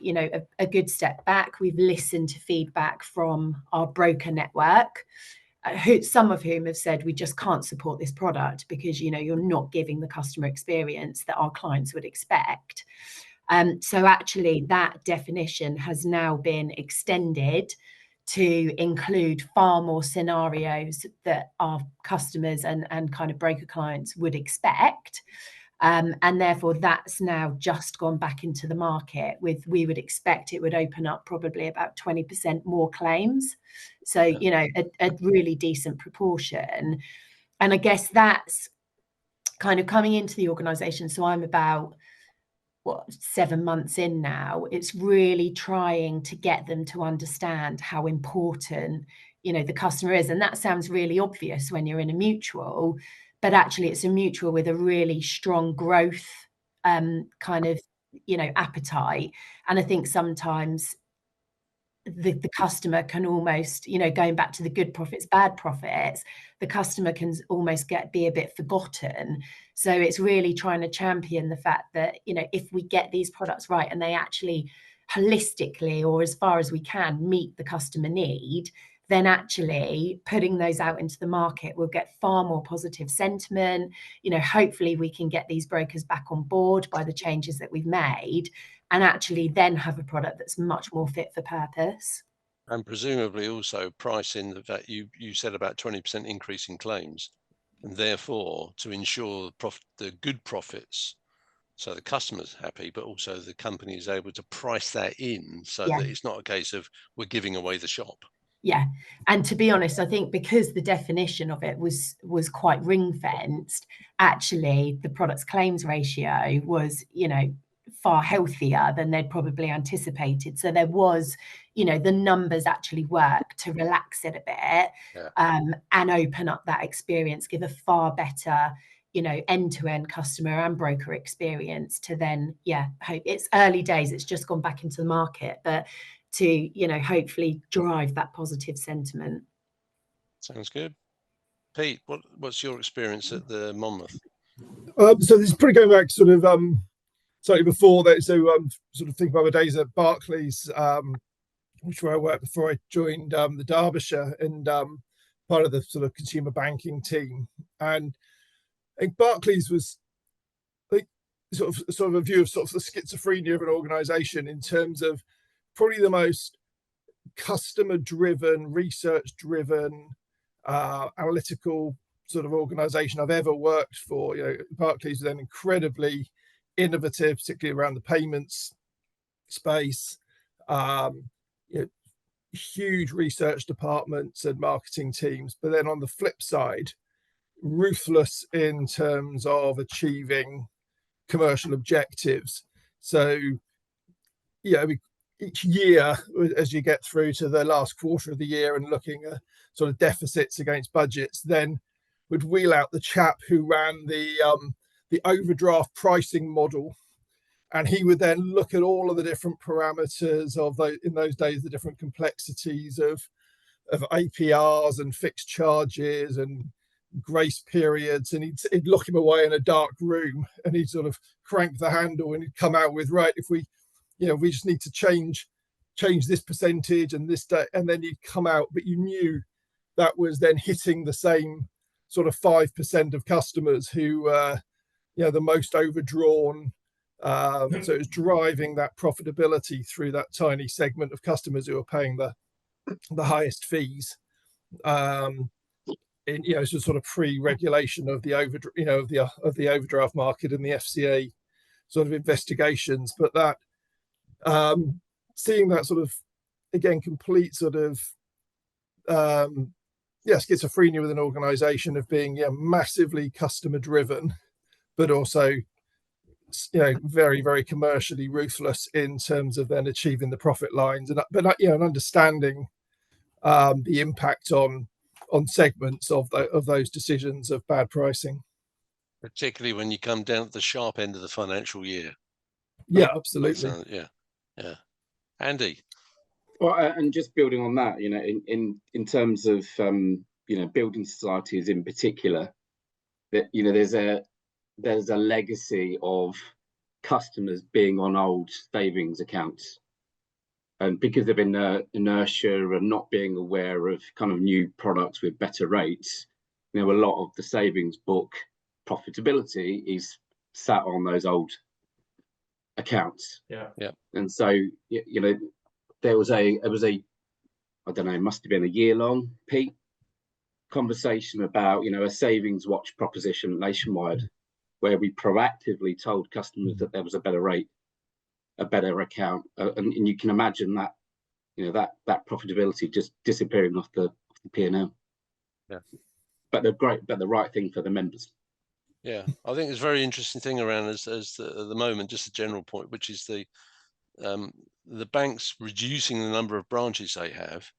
S7: a good step back. We've listened to feedback from our broker network, some of whom have said we just can't support this product because, you're not giving the customer experience that our clients would expect. So actually that definition has now been extended to include far more scenarios that our customers and kind of broker clients would expect. And therefore that's now just gone back into the market we would expect it would open up probably about 20% more claims. So, a really decent proportion. And I guess that's kind of coming into the organization. So I'm about 7 months in now. It's really trying to get them to understand how important the customer is. And that sounds really obvious when you're in a mutual, but actually it's a mutual with a really strong growth kind of appetite. And I think sometimes the customer can almost, going back to the good profits, bad profits, the customer can almost be a bit forgotten. So it's really trying to champion the fact that, if we get these products right and they actually holistically, or as far as we can, meet the customer need, then actually putting those out into the market will get far more positive sentiment. Hopefully we can get these brokers back on board by the changes that we've made, and actually then have a product that's much more fit for purpose.
S1: And presumably also pricing the fact you said about 20% increase in claims, and therefore to ensure the good profits, so the customer's happy, but also the company is able to price that in so that it's not a case of we're giving away the shop.
S7: Yeah, and to be honest, I think because the definition of it was quite ring-fenced, actually the product's claims ratio was, you know, far healthier than they'd probably anticipated. So there was, you know, the numbers actually work to relax it a bit, and open up that experience, give a far better, you know, end-to-end customer and broker experience to then, hope it's early days, it's just gone back into the market, but to, you know, hopefully drive that positive sentiment.
S1: Sounds good. Pete, what's your experience at the Monmouth?
S9: So this is probably going back sort of slightly before that. So sort of think about my days at Barclays, which where I worked before I joined the Derbyshire, and part of the sort of consumer banking team. And I think Barclays was, I think, sort of a view of sort of the schizophrenia of an organisation in terms of probably the most customer-driven, research-driven, analytical sort of organisation I've ever worked for. You know, Barclays was then incredibly innovative, particularly around the payments space. You know, huge research departments and marketing teams, but then on the flip side, ruthless in terms of achieving commercial objectives. So, yeah, each year, as you get through to the last quarter of the year and looking at sort of deficits against budgets, then would wheel out the chap who ran the overdraft pricing model, and he would then look at all of the different parameters of those, in those days, the different complexities of APRs and fixed charges and grace periods, and he'd lock him away in a dark room, and he'd sort of crank the handle, and he'd come out with, right, if we, you know, we just need to change this percentage and this day, and then you'd come out, but you knew that was then hitting the same sort of 5% of customers who, you know, the most overdrawn. So it was driving that profitability through that tiny segment of customers who are paying the highest fees. In, you know, so sort of pre-regulation of the of the overdraft market and the FCA sort of investigations, but that seeing that sort of, again, complete sort of schizophrenia with an organization of being massively customer driven, but also, you know, very, very commercially ruthless in terms of then achieving the profit lines, and but you know, and understanding the impact on segments of those decisions of bad pricing,
S1: particularly when you come down at the sharp end of the financial year.
S9: Yeah, absolutely.
S1: Yeah. Andy.
S4: Well, and just building on that, you know, in terms of you know, building societies in particular, that, you know, there's a legacy of customers being on old savings accounts, and because of inertia and not being aware of kind of new products with better rates, you know, a lot of the savings book profitability is sat on those old accounts.
S2: Yeah.
S4: And so, you know, it was a I don't know, it must have been a year-long, Pete, conversation about, you know, a savings watch proposition nationwide, where we proactively told customers that there was a better rate, a better account, and you can imagine that, you know, that profitability just disappearing off the P&L.
S1: Yeah.
S4: But they're great, but the right thing for the members.
S1: Yeah, I think it's a very interesting thing around at the moment, just a general point, which is the banks reducing the number of branches they have.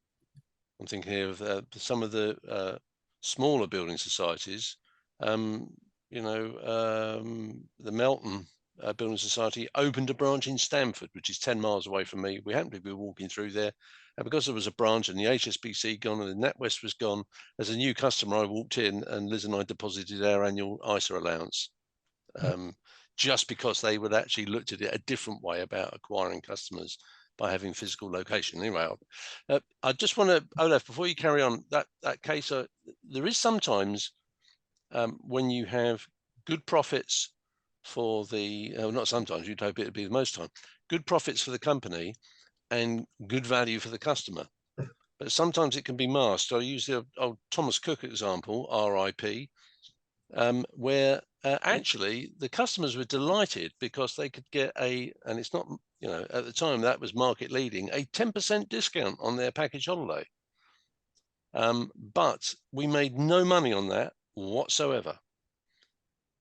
S1: I'm thinking here of some of the smaller building societies. You know, the Melton Building Society opened a branch in Stamford, which is 10 miles away from me. We happened to be walking through there, and because there was a branch and the HSBC gone and the NatWest was gone, as a new customer, I walked in and Liz and I deposited our annual ISA allowance, just because they would actually looked at it a different way about acquiring customers by having physical location. Anyway, I just want to, Olaf, before you carry on, that case, there is sometimes when you have good profits for the, not sometimes, you'd hope it would be the most time, good profits for the company and good value for the customer. but sometimes it can be masked. I use the old Thomas Cook example, RIP, where actually the customers were delighted because they could get and it's not, at the time that was market leading, a 10% discount on their package holiday. But we made no money on that whatsoever.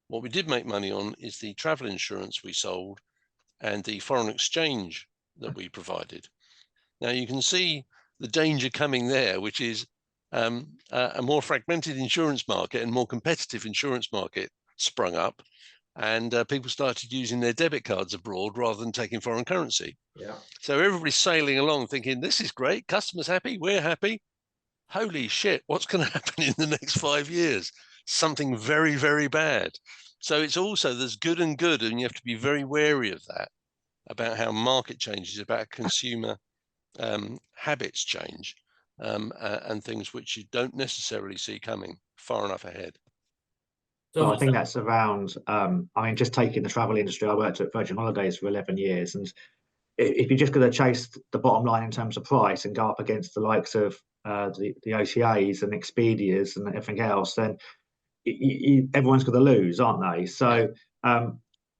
S1: What we did make money on is the travel insurance we sold and the foreign exchange that we provided. Now you can see the danger coming there, which is a more fragmented insurance market and more competitive insurance market sprung up, and people started using their debit cards abroad rather than taking foreign currency.
S2: Yeah.
S1: So everybody's sailing along thinking, this is great, customers happy, we're happy. Holy shit, what's going to happen in the next 5 years? Something very, very bad. So it's also, there's good and good, and you have to be very wary of that, about how market changes, about consumer habits change, and things which you don't necessarily see coming far enough ahead.
S3: So I think that's around, just taking the travel industry, I worked at Virgin Holidays for 11 years, and if you're just going to chase the bottom line in terms of price and go up against the likes of the OTAs and Expedias and everything else, then everyone's going to lose, aren't they? So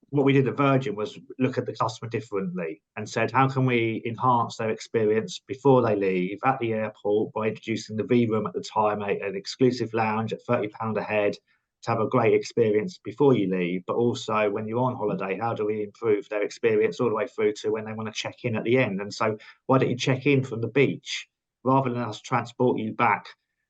S3: what we did at Virgin was look at the customer differently and said, how can we enhance their experience before they leave at the airport by introducing the V Room at the time, an exclusive lounge at £30 a head, to have a great experience before you leave, but also when you're on holiday, how do we improve their experience all the way through to when they want to check in at the end? And so why don't you check in from the beach rather than us transport you back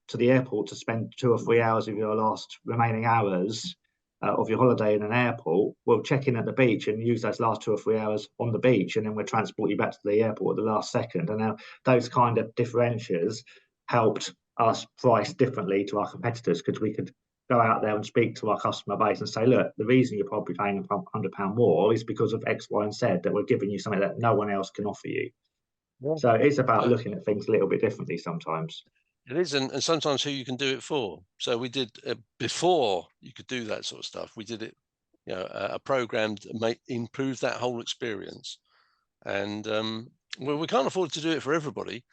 S3: to the airport to spend 2 or 3 hours of your last remaining hours of your holiday in an airport? We'll check in at the beach and use those last 2 or 3 hours on the beach, and then we'll transport you back to the airport at the last second. And now those kind of differentiators helped us price differently to our competitors, because we could go out there and speak to our customer base and say, look, the reason you're probably paying £100 more is because of X, Y, and Z, that we're giving you something that no one else can offer you. Yeah. So it's about looking at things a little bit differently sometimes.
S1: It is, and sometimes who you can do it for. So we did, before you could do that sort of stuff, we did it, a program to improve that whole experience. And well, we can't afford to do it for everybody.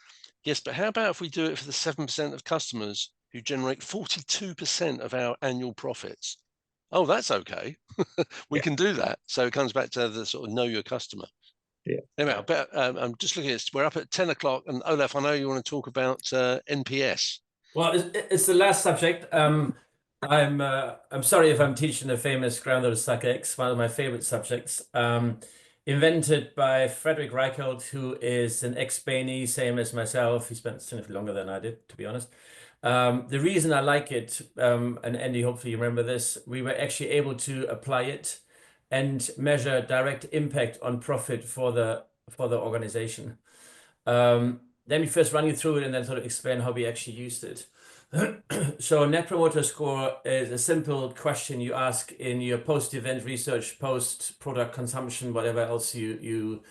S1: Yes, but how about if we do it for the 7% of customers who generate 42% of our annual profits? Oh, that's okay. We can do that. So it comes back to the sort of know your customer.
S3: Yeah.
S1: Anyway, I'm just looking at this. We're up at 10 o'clock, and Olaf, I know you want to talk about NPS.
S2: Well, it's the last subject. I'm sorry if I'm teaching the famous grounded suck eggs, one of my favorite subjects. Invented by Frederick Reichelt, who is an ex-Bainey, same as myself. He spent significantly longer than I did, to be honest. The reason I like it, and Andy, hopefully you remember this, we were actually able to apply it and measure direct impact on profit for the organization. Let me first run you through it and then sort of explain how we actually used it. So Net Promoter Score is a simple question you ask in your post-event research, post-product consumption, whatever else you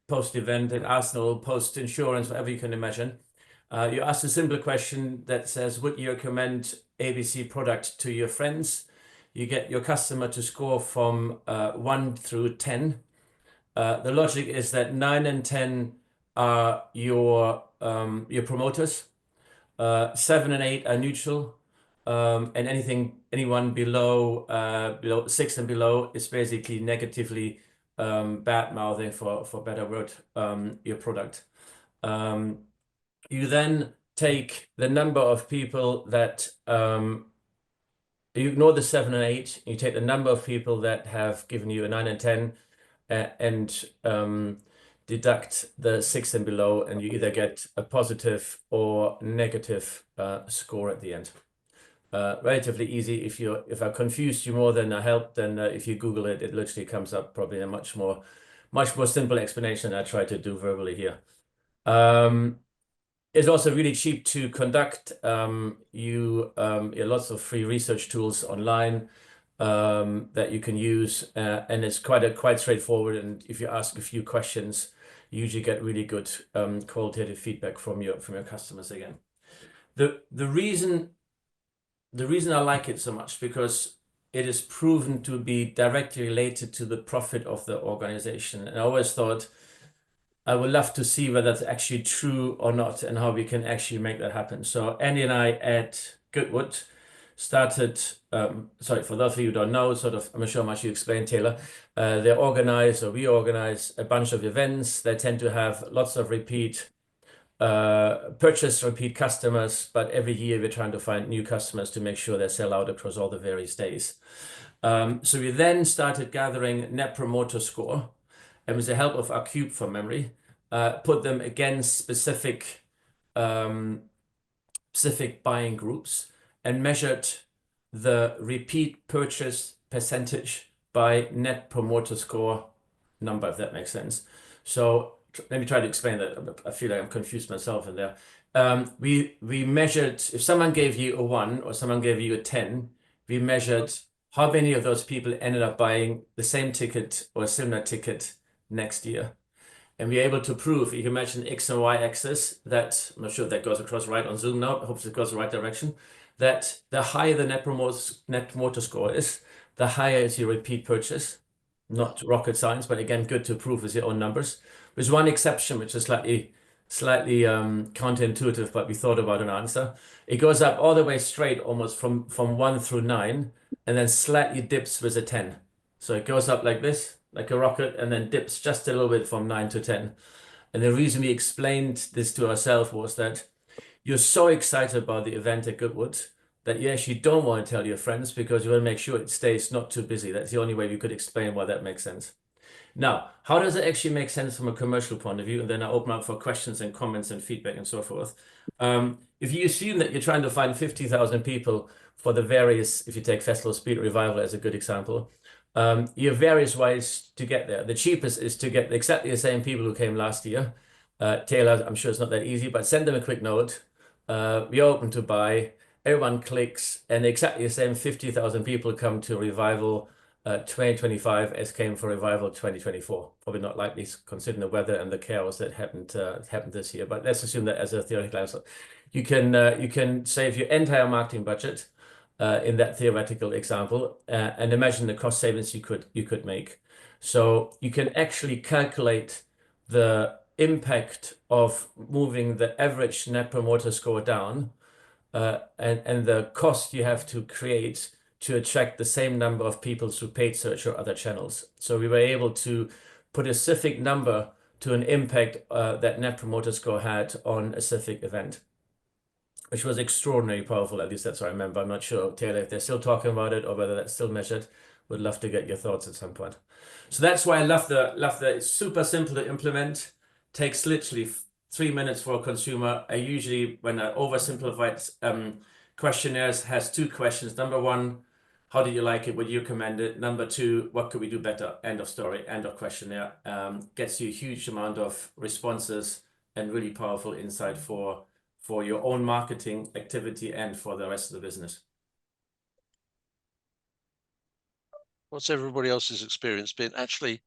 S2: post-event in Arsenal, post-insurance, whatever you can imagine. You ask a simple question that says, would you recommend ABC product to your friends? You get your customer to score from 1 through 10. The logic is that 9 and 10 are your promoters. 7 and 8 are neutral, and anyone below 6 and below is basically negatively bad mouthing, for better word, your product. You then take the number of people that you ignore the 7 and 8. You take the number of people that have given you a 9 and 10, and deduct the 6 and below, and you either get a positive or negative score at the end. Relatively easy. If I confused you more than I helped, then if you Google it, it literally comes up probably a much more simple explanation I try to do verbally here. It's also really cheap to conduct. Lots of free research tools online that you can use, and it's quite straightforward. And if you ask a few questions, you usually get really good qualitative feedback from your customers again. The reason I like it so much, because it is proven to be directly related to the profit of the organization. And I always thought I would love to see whether that's actually true or not and how we can actually make that happen. So Andy and I at Goodwood started, sorry, for those of you who don't know, sort of, I'm not sure how much you explained, Taylor, they organize or we organize a bunch of events. They tend to have lots of repeat repeat customers, but every year we're trying to find new customers to make sure they sell out across all the various days. So we then started gathering Net Promoter Score, and with the help of our cube from memory, put them against specific buying groups and measured the repeat purchase percentage by Net Promoter Score number, if that makes sense. So let me try to explain that. I feel like I'm confused myself in there. We measured, if someone gave you a 1 or someone gave you a 10, we measured how many of those people ended up buying the same ticket or a similar ticket next year. And we're able to prove, you can imagine X and Y axis, that, I'm not sure if that goes across right on Zoom now, I hope it goes the right direction, that the higher the Net Promoter Score is, the higher is your repeat purchase. Not rocket science, but again, good to prove with your own numbers. There's one exception, which is slightly counterintuitive, but we thought about an answer. It goes up all the way straight, almost from 1 through 9, and then slightly dips with a 10. So it goes up like this, like a rocket, and then dips just a little bit from 9 to 10. And the reason we explained this to ourselves was that you're so excited about the event at Goodwood that you actually don't want to tell your friends because you want to make sure it stays not too busy. That's the only way we could explain why that makes sense. Now, how does it actually make sense from a commercial point of view? And then I open up for questions and comments and feedback and so forth. If you assume that you're trying to find 50,000 people for the various, if you take Festival Speed Revival as a good example, you have various ways to get there. The cheapest is to get exactly the same people who came last year. Taylor, I'm sure it's not that easy, but send them a quick note. We're open to buy. Everyone clicks, and exactly the same 50,000 people come to Revival 2025 as came for Revival 2024. Probably not likely considering the weather and the chaos that happened this year, but let's assume that as a theoretical answer. You can save your entire marketing budget in that theoretical example, and imagine the cost savings you could make. So you can actually calculate the impact of moving the average Net Promoter Score down, and the cost you have to create to attract the same number of people through paid search or other channels. So we were able to put a specific number to an impact that Net Promoter Score had on a specific event, which was extraordinarily powerful. At least that's what I remember. I'm not sure, Taylor, if they're still talking about it or whether that's still measured. Would love to get your thoughts at some point. So that's why I love the it's super simple to implement. Takes literally 3 minutes for a consumer. I usually, when I oversimplified questionnaires, has 2 questions. Number 1, how did you like it? Would you recommend it? Number 2, what could we do better? End of story, end of questionnaire. Gets you a huge amount of responses and really powerful insight for your own marketing activity and for the rest of the business.
S1: What's everybody else's experience been? Actually,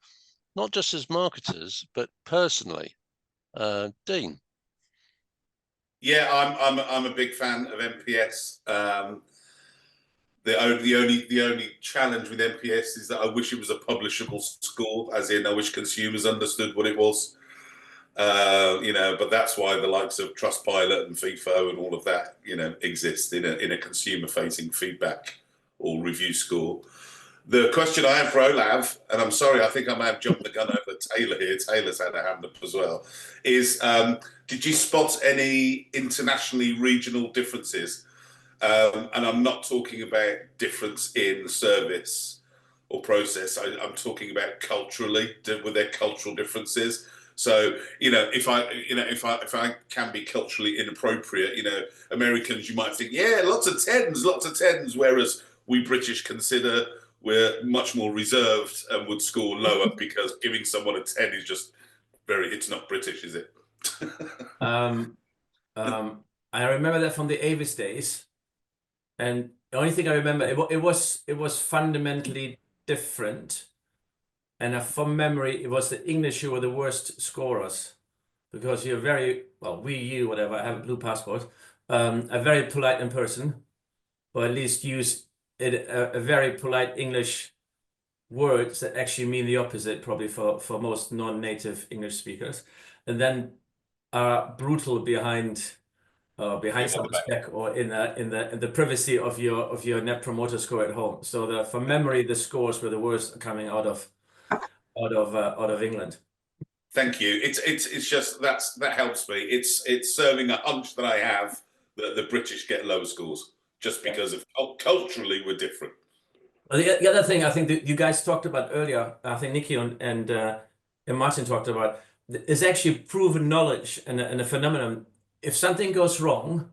S1: not just as marketers, but personally. Dean.
S6: Yeah, I'm a big fan of NPS. The only challenge with NPS is that I wish it was a publishable score, as in I wish consumers understood what it was. But that's why the likes of Trustpilot and FIFO and all of that, exist in a consumer-facing feedback or review score. The question I have for Olaf, and I'm sorry, I think I may have jumped the gun over Taylor here. Taylor's had a hand up as well. Is did you spot any internationally regional differences? And I'm not talking about difference in service or process. I'm talking about culturally. Were there cultural differences? So if I can be culturally inappropriate, Americans, you might think, yeah, lots of tens, whereas we British consider we're much more reserved and would score lower because giving someone a 10 is just it's not British, is it?
S2: I remember that from the Avis days, and the only thing I remember, it was fundamentally different, and from memory, it was the English who were the worst scorers because you're very, well, whatever, I have a blue passport, are very polite in person, or at least use a very polite English words that actually mean the opposite, probably for most non-native English speakers. and then are brutal behind someone's back or in the privacy of your net promoter score at home. So from memory, the scores were the worst coming out of England.
S6: Thank you. It's just that helps me. It's serving a hunch that I have that the British get low scores just because of culturally we're different.
S2: Well, the other thing I think that you guys talked about earlier, I think Nikki and Martin talked about, is actually proven knowledge and a phenomenon. If something goes wrong,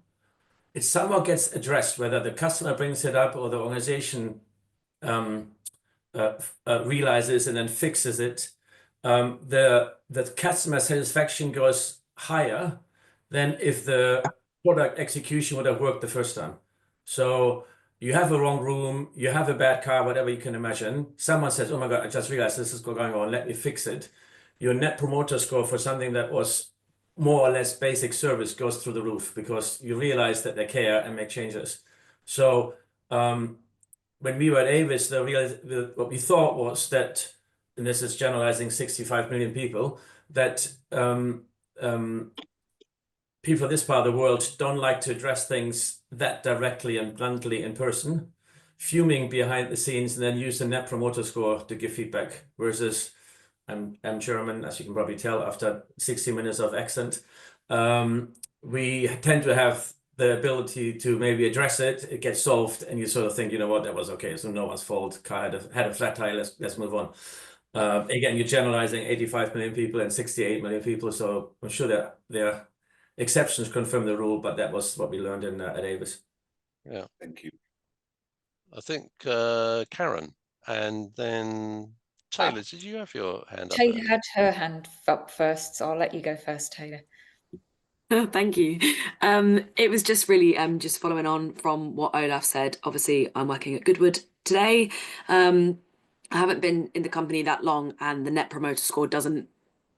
S2: it somehow gets addressed, whether the customer brings it up or the organization realizes and then fixes it. The customer satisfaction goes higher than if the product execution would have worked the first time. So you have a wrong room, you have a bad car, whatever you can imagine. Someone says, "Oh my God, I just realized this is going on. Let me fix it." Your net promoter score for something that was more or less basic service goes through the roof because you realize that they care and make changes. So when we were at Avis, what we thought was that, and this is generalizing 65 million people, that people in this part of the world don't like to address things that directly and bluntly in person, fuming behind the scenes and then use the net promoter score to give feedback. Versus I'm German, as you can probably tell after 60 minutes of accent. We tend to have the ability to maybe address it, it gets solved, and you sort of think, you know what, that was okay, so no one's fault. Car had a flat tire, let's move on. Again, you're generalizing 85 million people and 68 million people, so I'm sure that there are exceptions confirm the rule, but that was what we learned at Avis.
S1: Yeah,
S6: thank you.
S1: I think Karen, and then Taylor. Did you have your hand up?
S5: Taylor had her hand up first, so I'll let you go first, Taylor.
S10: Thank you. It was just really just following on from what Olaf said. Obviously, I'm working at Goodwood today. I haven't been in the company that long, and the net promoter score doesn't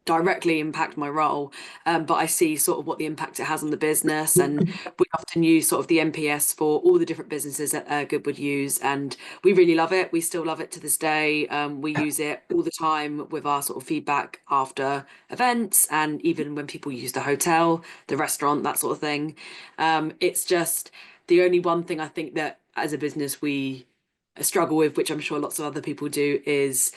S10: directly impact my role, but I see sort of what the impact it has on the business, and we often use sort of the NPS for all the different businesses that Goodwood use, and we really love it. We still love it to this day. We use it all the time with our sort of feedback after events, and even when people use the hotel, the restaurant, that sort of thing. It's just the only one thing I think that as a business we struggle with, which I'm sure lots of other people do, is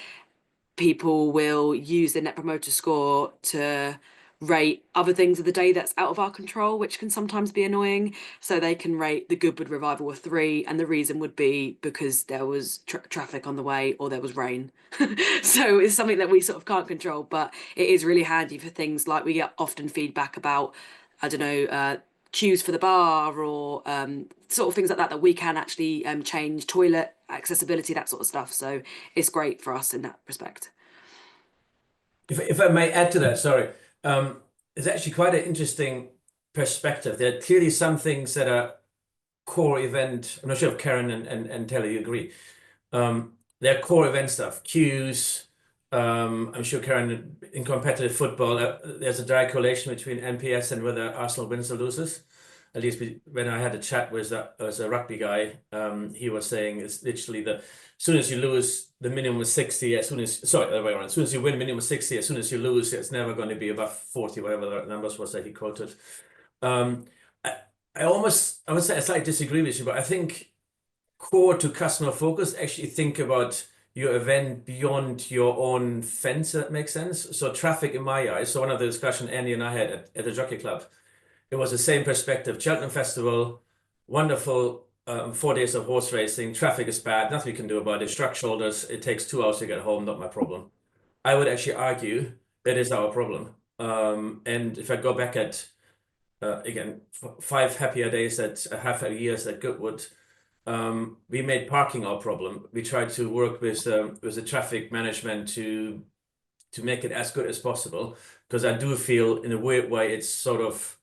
S10: people will use the net promoter score to rate other things of the day that's out of our control, which can sometimes be annoying. So they can rate the Goodwood revival a 3, and the reason would be because there was traffic on the way or there was rain. So it's something that we sort of can't control, but it is really handy for things like we get often feedback about, I don't know, queues for the bar or sort of things like that we can actually change, toilet accessibility, that sort of stuff. So it's great for us in that respect.
S2: If I may add to that, sorry, it's actually quite an interesting perspective. There are clearly some things that are core event. I'm not sure if Karen and Taylor, you agree. They're core event stuff, queues. I'm sure, Karen, in competitive football, there's a direct correlation between NPS and whether Arsenal wins or loses. At least when I had a chat with a rugby guy, he was saying it's literally as soon as you lose, the minimum is 60. As soon as you win, minimum is 60. As soon as you lose, it's never going to be above 40, whatever the numbers was that he quoted. I would say I slightly disagree with you, but I think core to customer focus, actually think about your event beyond your own fence, if that makes sense. So traffic in my eyes, so one of the discussion Andy and I had at the Jockey Club, it was the same perspective. Cheltenham Festival, wonderful 4 days of horse racing. Traffic is bad, nothing we can do about it. Struck shoulders, it takes 2 hours to get home, not my problem. I would actually argue that is our problem. And if I go back at, again, 5 happier days at half a years at Goodwood, we made parking our problem. We tried to work with the traffic management to make it as good as possible, because I do feel in a weird way it's sort of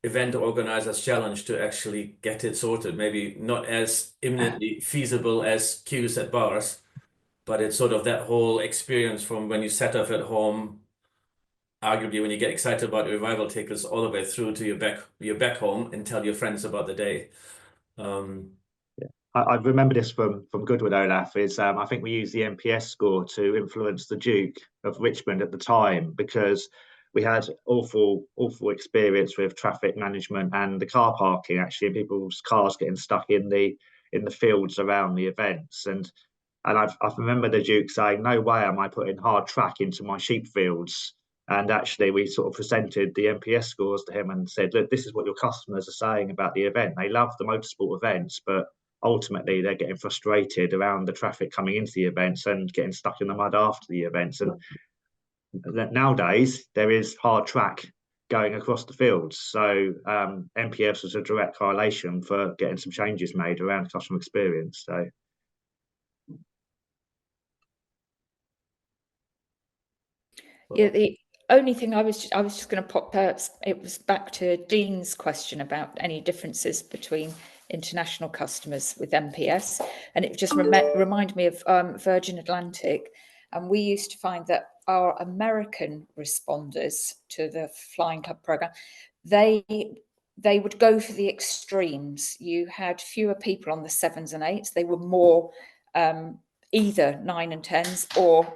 S2: event organizers' challenge to actually get it sorted. Maybe not as imminently feasible as queues at bars, but it's sort of that whole experience from when you set up at home, arguably when you get excited about the revival tickets, all the way through to your back home and tell your friends about the day.
S3: I remember this from Goodwood, Olaf, is I think we used the NPS score to influence the Duke of Richmond at the time, because we had awful experience with traffic management and the car parking, actually, and people's cars getting stuck in the fields around the events. And I remember the Duke saying, no way am I putting hard track into my sheep fields. And actually, we sort of presented the NPS scores to him and said, look, this is what your customers are saying about the event. They love the motorsport events, but ultimately they're getting frustrated around the traffic coming into the events and getting stuck in the mud after the events. And nowadays, there is hard track going across the fields. So NPS was a direct correlation for getting some changes made around customer experience. So.
S5: Yeah, the only thing I was just going to pop out, it was back to Dean's question about any differences between international customers with NPS, and it just reminded me of Virgin Atlantic, and we used to find that our American responders to the Flying Club program, they would go for the extremes. You had fewer people on the 7s and 8s. They were more either 9 and 10s or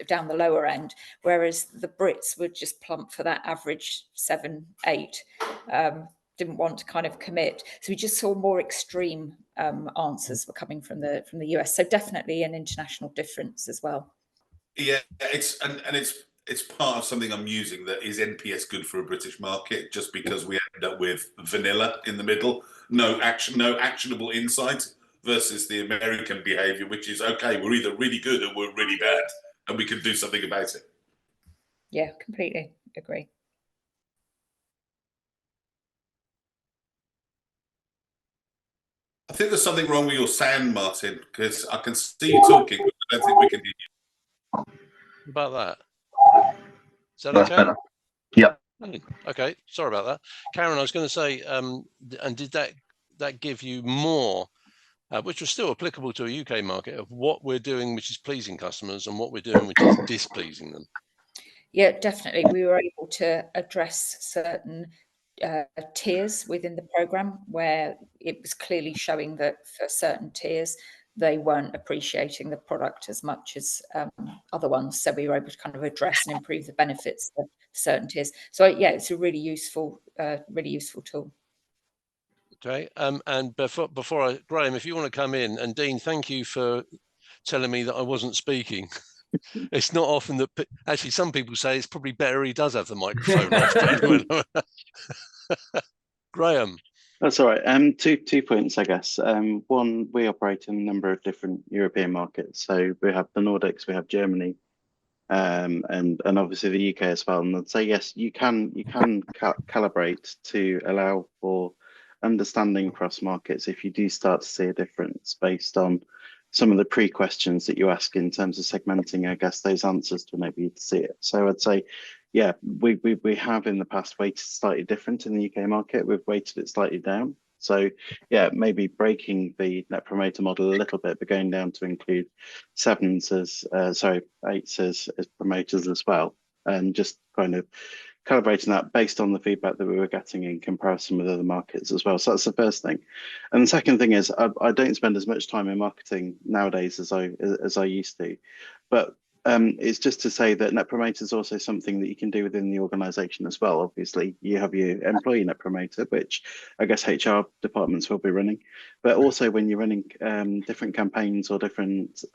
S5: down the lower end, whereas the Brits would just plump for that average 7, 8. Didn't want to kind of commit, so we just saw more extreme answers were coming from the US. So definitely an international difference as well.
S6: Yeah, it's part of something I'm using, that is NPS good for a British market, just because we end up with vanilla in the middle, no actionable insight, versus the American behavior, which is, okay, we're either really good or we're really bad, and we can do something about it.
S5: Yeah, completely agree.
S6: I think there's something wrong with your sound, Martin, because I can see you talking, but I don't think we can hear you.
S1: About that. Is that
S11: That's
S1: okay?
S11: better. Yep.
S1: Okay, sorry about that. Karen, I was going to say, and did that give you more, which was still applicable to a UK market, of what we're doing which is pleasing customers and what we're doing which is displeasing them?
S5: Yeah, definitely. We were able to address certain tiers within the program where it was clearly showing that for certain tiers they weren't appreciating the product as much as other ones. So we were able to kind of address and improve the benefits of certain tiers. So yeah, it's a really useful tool.
S1: Okay, and before Graham, if you want to come in, and Dean, thank you for telling me that I wasn't speaking. It's not often that, actually, some people say it's probably better he does have the microphone off. But anyway, Graham.
S11: That's all right. Two points, I guess. One, we operate in a number of different European markets. So we have the Nordics, we have Germany, and obviously the UK as well. And I'd say yes, you can calibrate to allow for understanding across markets if you do start to see a difference based on some of the pre-questions that you ask in terms of segmenting, I guess, those answers to enable you to see it. So I'd say, yeah, we have in the past weighted slightly different in the UK market. We've weighted it slightly down. So yeah, maybe breaking the Net Promoter model a little bit, but going down to include 7s as, 8s as promoters as well. And just kind of calibrating that based on the feedback that we were getting in comparison with other markets as well. So that's the first thing. And the second thing is I don't spend as much time in marketing nowadays as I used to, but it's just to say that Net Promoter is also something that you can do within the organization as well. Obviously, you have your employee Net Promoter, which I guess HR departments will be running, but also when you're running different campaigns or different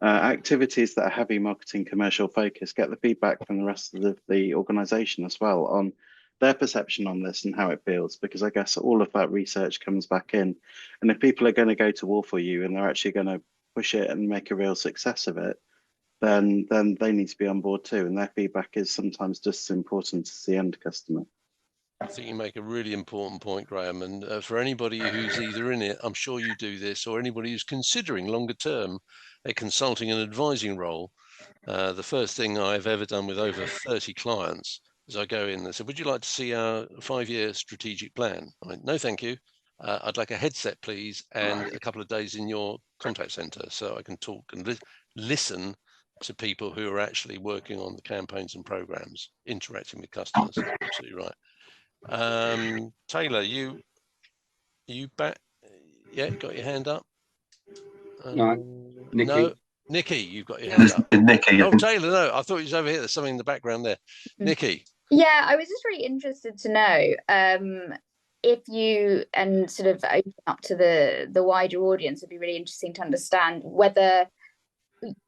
S11: activities that are heavy marketing commercial focus, get the feedback from the rest of the organization as well on their perception on this and how it feels, because I guess all of that research comes back in. And if people are going to go to war for you and they're actually going to push it and make a real success of it, then they need to be on board too. And their feedback is sometimes just as important as the end customer.
S1: I think you make a really important point, Graham. And for anybody who's either in it, I'm sure you do this, or anybody who's considering longer term a consulting and advising role, the first thing I've ever done with over 30 clients is I go in and say, would you like to see our 5-year strategic plan? I went, no, thank you. I'd like a headset, please, and a couple of days in your contact center so I can talk and listen to people who are actually working on the campaigns and programs, interacting with customers. Absolutely right. Taylor, you back? Yeah, got your hand up.
S4: No, Nikki.
S1: No. Nikki, you've got your hand up.
S12: Nikki.
S1: Oh, Taylor, no, I thought he was over here. There's something in the background there. Nikki.
S8: Yeah, I was just really interested to know if you, and sort of open up to the wider audience, would be really interesting to understand whether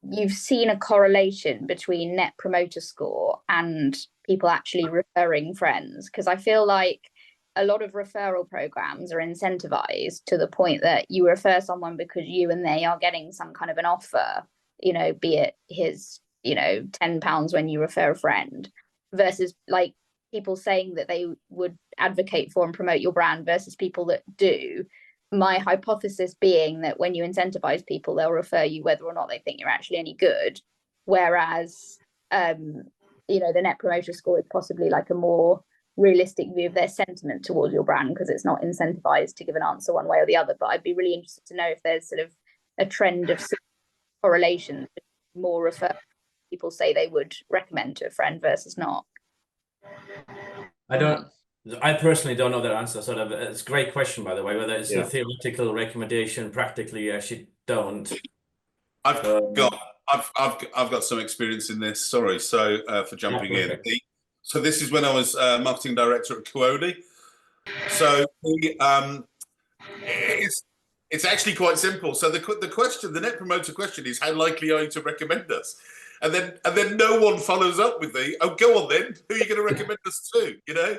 S8: you've seen a correlation between Net Promoter Score and people actually referring friends. Because I feel like a lot of referral programs are incentivized to the point that you refer someone because you and they are getting some kind of an offer, you know, be it his, you know, £10 when you refer a friend, versus like people saying that they would advocate for and promote your brand versus people that do. My hypothesis being that when you incentivize people, they'll refer you whether or not they think you're actually any good. Whereas, you know, the Net Promoter Score is possibly like a more realistic view of their sentiment towards your brand, because it's not incentivized to give an answer one way or the other. But I'd be really interested to know if there's sort of a trend of correlation, more refer people say they would recommend to a friend versus not.
S2: I personally don't know that answer. Sort of, it's a great question, by the way. Whether it's a theoretical recommendation, practically, you actually don't.
S6: I've got some experience in this. Sorry, so for jumping in. So this is when I was marketing director at Cooli. So it's actually quite simple. So the question, the Net Promoter question, is how likely are you to recommend us? And then no one follows up with the, oh, go on then, who are you going to recommend us to? You know.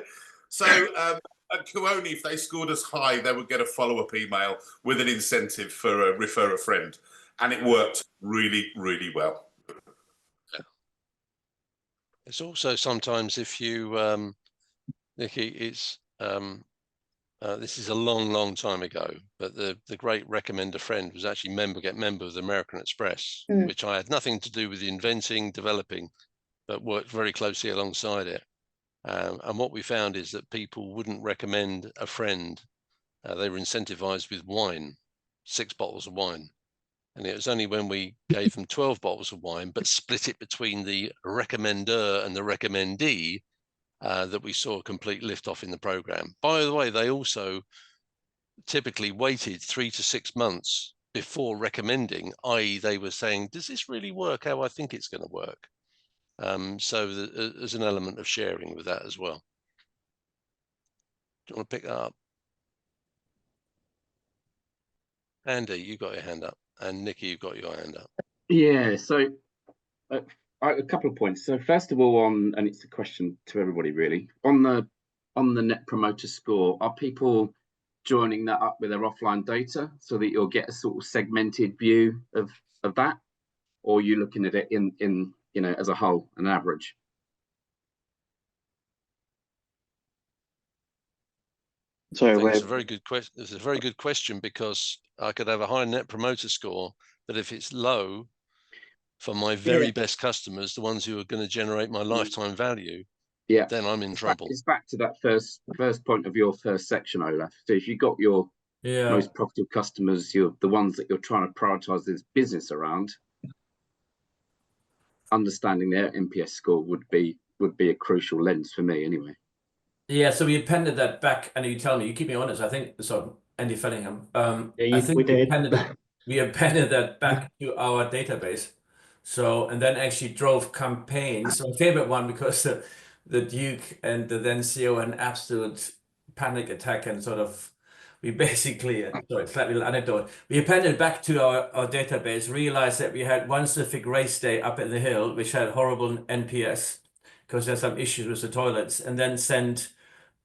S6: So at Cooli, if they scored us high, they would get a follow-up email with an incentive for a refer a friend, and it worked really, really well.
S1: It's also sometimes if you, Nikki, it's this is a long time ago, but the great recommend a friend was actually get member of the American Express, which I had nothing to do with inventing, developing, but worked very closely alongside it. And what we found is that people wouldn't recommend a friend. They were incentivized with wine, 6 bottles of wine. And it was only when we gave them 12 bottles of wine, but split it between the recommender and the recommendee, that we saw a complete lift off in the program. By the way, they also typically waited 3 to 6 months before recommending, i.e. they were saying, does this really work how I think it's going to work? So there's an element of sharing with that as well. Do you want to pick that up? Andy, you got your hand up, and Nikki, you've got your hand up.
S4: Yeah, so a couple of points. So first of all, and it's a question to everybody really, on the Net Promoter Score, are people joining that up with their offline data so that you'll get a sort of segmented view of that, or are you looking at it in you know, as a whole, an average?
S1: So it's a very good question. It's a very good question, because I could have a high Net Promoter Score, but if it's low for my very best customers, the ones who are going to generate my lifetime value, then I'm in trouble.
S4: It's back to that first point of your first section, Olaf. So if you've got your most profitable customers, the ones that you're trying to prioritize this business around, understanding their NPS score would be a crucial lens for me anyway.
S2: Yeah, so we appended that back, and you tell me, you keep me honest, I think, so Andy Fellingham, I think we appended that back to our database. So, and then actually drove campaigns. So my favorite one, because the Duke and the then CEO an absolute panic attack, and sort of, we basically, sorry, slight little anecdote, we appended back to our database, realized that we had one specific race day up in the hill, which had horrible NPS, because there's some issues with the toilets, and then sent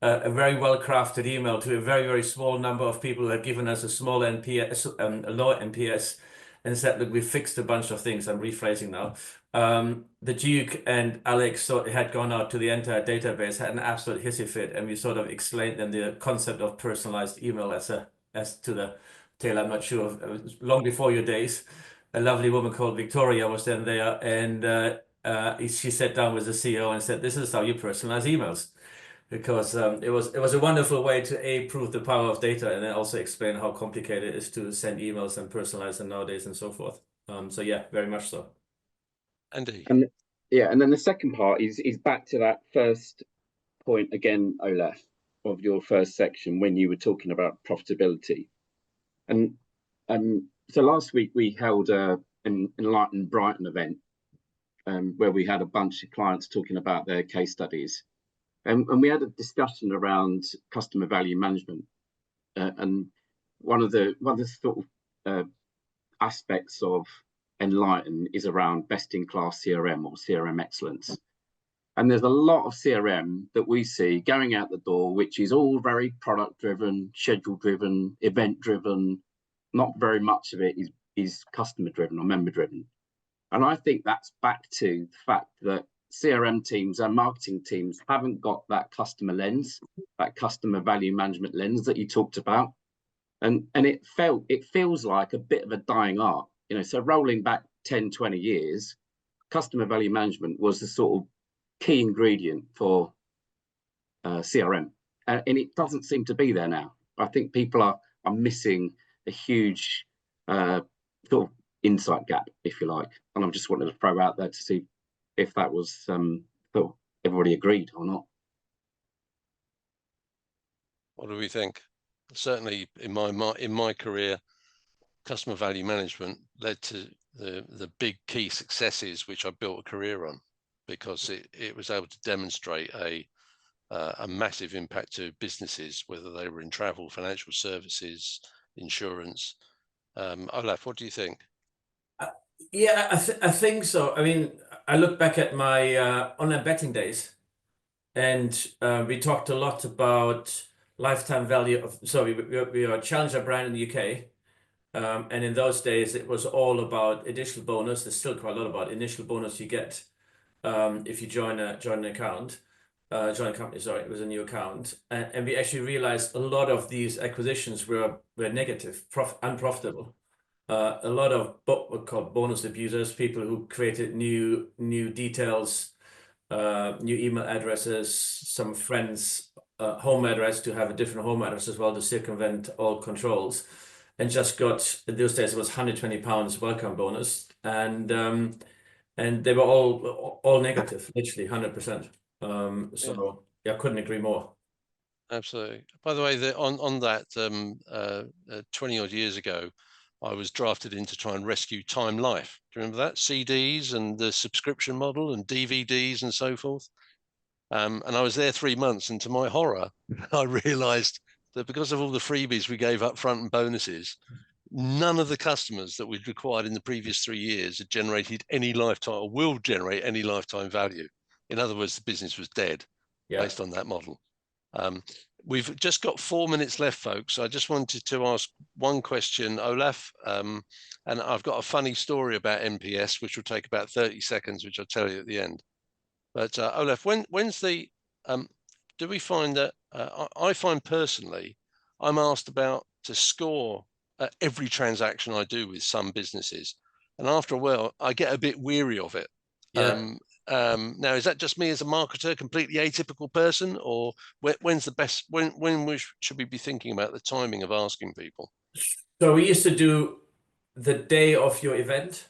S2: a very well-crafted email to a very, very small number of people who had given us a small NPS, a low NPS, and said, look, we fixed a bunch of things. I'm rephrasing now. The Duke and Alex had gone out to the entire database, had an absolute hissy fit, and we sort of explained them the concept of personalized email as to the tail. I'm not sure, long before your days. A lovely woman called Victoria was then there, and she sat down with the CEO and said, this is how you personalize emails. Because it was a wonderful way to prove the power of data, and then also explain how complicated it is to send emails and personalize them nowadays and so forth. So yeah, very much so.
S1: Andy.
S4: And then the second part is back to that first point again, Olaf, of your first section when you were talking about profitability. And so last week we held a Enlighten Brighton event, where we had a bunch of clients talking about their case studies, and we had a discussion around customer value management, and one of the sort of aspects of Enlighten is around best-in-class CRM or CRM excellence. And there's a lot of CRM that we see going out the door, which is all very product-driven, schedule-driven, event-driven. Not very much of it is customer-driven or member-driven. And I think that's back to the fact that CRM teams and marketing teams haven't got that customer lens, that customer value management lens that you talked about. And it feels like a bit of a dying art. You know, so rolling back 10, 20 years, customer value management was the sort of key ingredient for CRM, and it doesn't seem to be there now. I think people are missing a huge sort of insight gap, if you like, and I just wanted to throw out there to see if that was thought everybody agreed or not.
S1: What do we think? Certainly in my career, customer value management led to the big key successes which I built a career on, because it was able to demonstrate a massive impact to businesses, whether they were in travel, financial services, insurance. Olaf, what do you think?
S2: Yeah, I think so. I mean, I look back at my online betting days, and we talked a lot about lifetime value of. So we are a challenger brand in the UK, and in those days it was all about additional bonus. There's still quite a lot about initial bonus you get if you join an account, join a company. Sorry, it was a new account, and we actually realized a lot of these acquisitions were negative, unprofitable. A lot of what we call bonus abusers, people who created new details, new email addresses, some friends' home address to have a different home address as well to circumvent all controls, and just got, in those days it was £120 welcome bonus, and they were all negative, literally 100%. So yeah, I couldn't agree more.
S1: Absolutely. By the way, on that 20 odd years ago, I was drafted in to try and rescue Time Life. Do you remember that? CDs and the subscription model and DVDs and so forth. And I was there 3 months, and to my horror, I realized that because of all the freebies we gave up front and bonuses, none of the customers that we'd required in the previous 3 years had generated any lifetime, or will generate any lifetime value. In other words, the business was dead based on that model. We've just got 4 minutes left, folks. I just wanted to ask one question, Olaf, and I've got a funny story about NPS, which will take about 30 seconds, which I'll tell you at the end. But Olaf, when's the, do we find that, I find personally, I'm asked about to score every transaction I do with some businesses. And after a while, I get a bit weary of it. Now, is that just me as a marketer, completely atypical person, or when's the best, when should we be thinking about the timing of asking people?
S2: So we used to do the day of your event,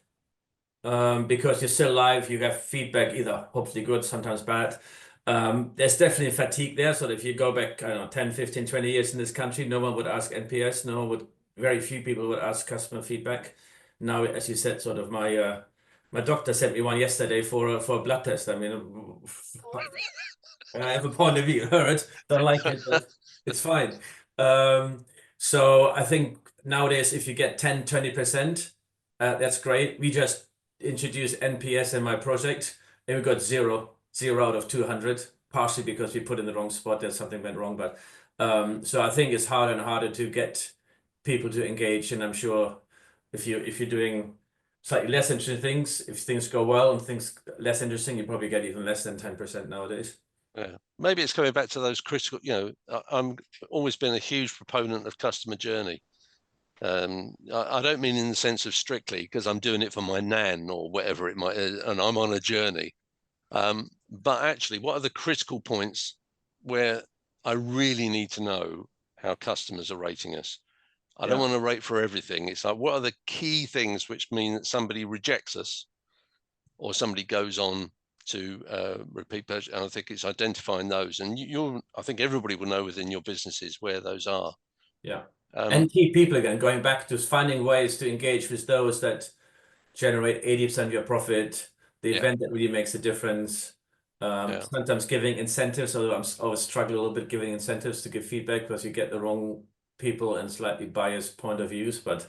S2: because you're still live, you have feedback, either hopefully good, sometimes bad. There's definitely fatigue there. So if you go back, I don't know, 10, 15, 20 years in this country, no one would ask NPS, very few people would ask customer feedback. Now, as you said, sort of my doctor sent me one yesterday for a blood test. I mean, I have a point of view. Don't like it, but it's fine. So I think nowadays, if you get 10, 20%, that's great. We just introduced NPS in my project, and we got 0 out of 200, partially because we put in the wrong spot. There's something went wrong, but so I think it's harder and harder to get people to engage. And I'm sure if you're doing slightly less interesting things, if things go well and things less interesting, you probably get even less than 10% nowadays.
S1: Yeah, maybe it's coming back to those critical, I'm always been a huge proponent of customer journey. I don't mean in the sense of strictly because I'm doing it for my nan or whatever it might, and I'm on a journey. But actually, what are the critical points where I really need to know how customers are rating us? I don't want to rate for everything. It's like, what are the key things which mean that somebody rejects us or somebody goes on to repeat purchase? And I think it's identifying those. And I think everybody will know within your businesses where those are.
S2: Yeah. And key people, again, going back to finding ways to engage with those that generate 80% of your profit, the event that really makes a difference. Sometimes giving incentives, although I always struggle a little bit giving incentives to give feedback because you get the wrong people and slightly biased point of views. But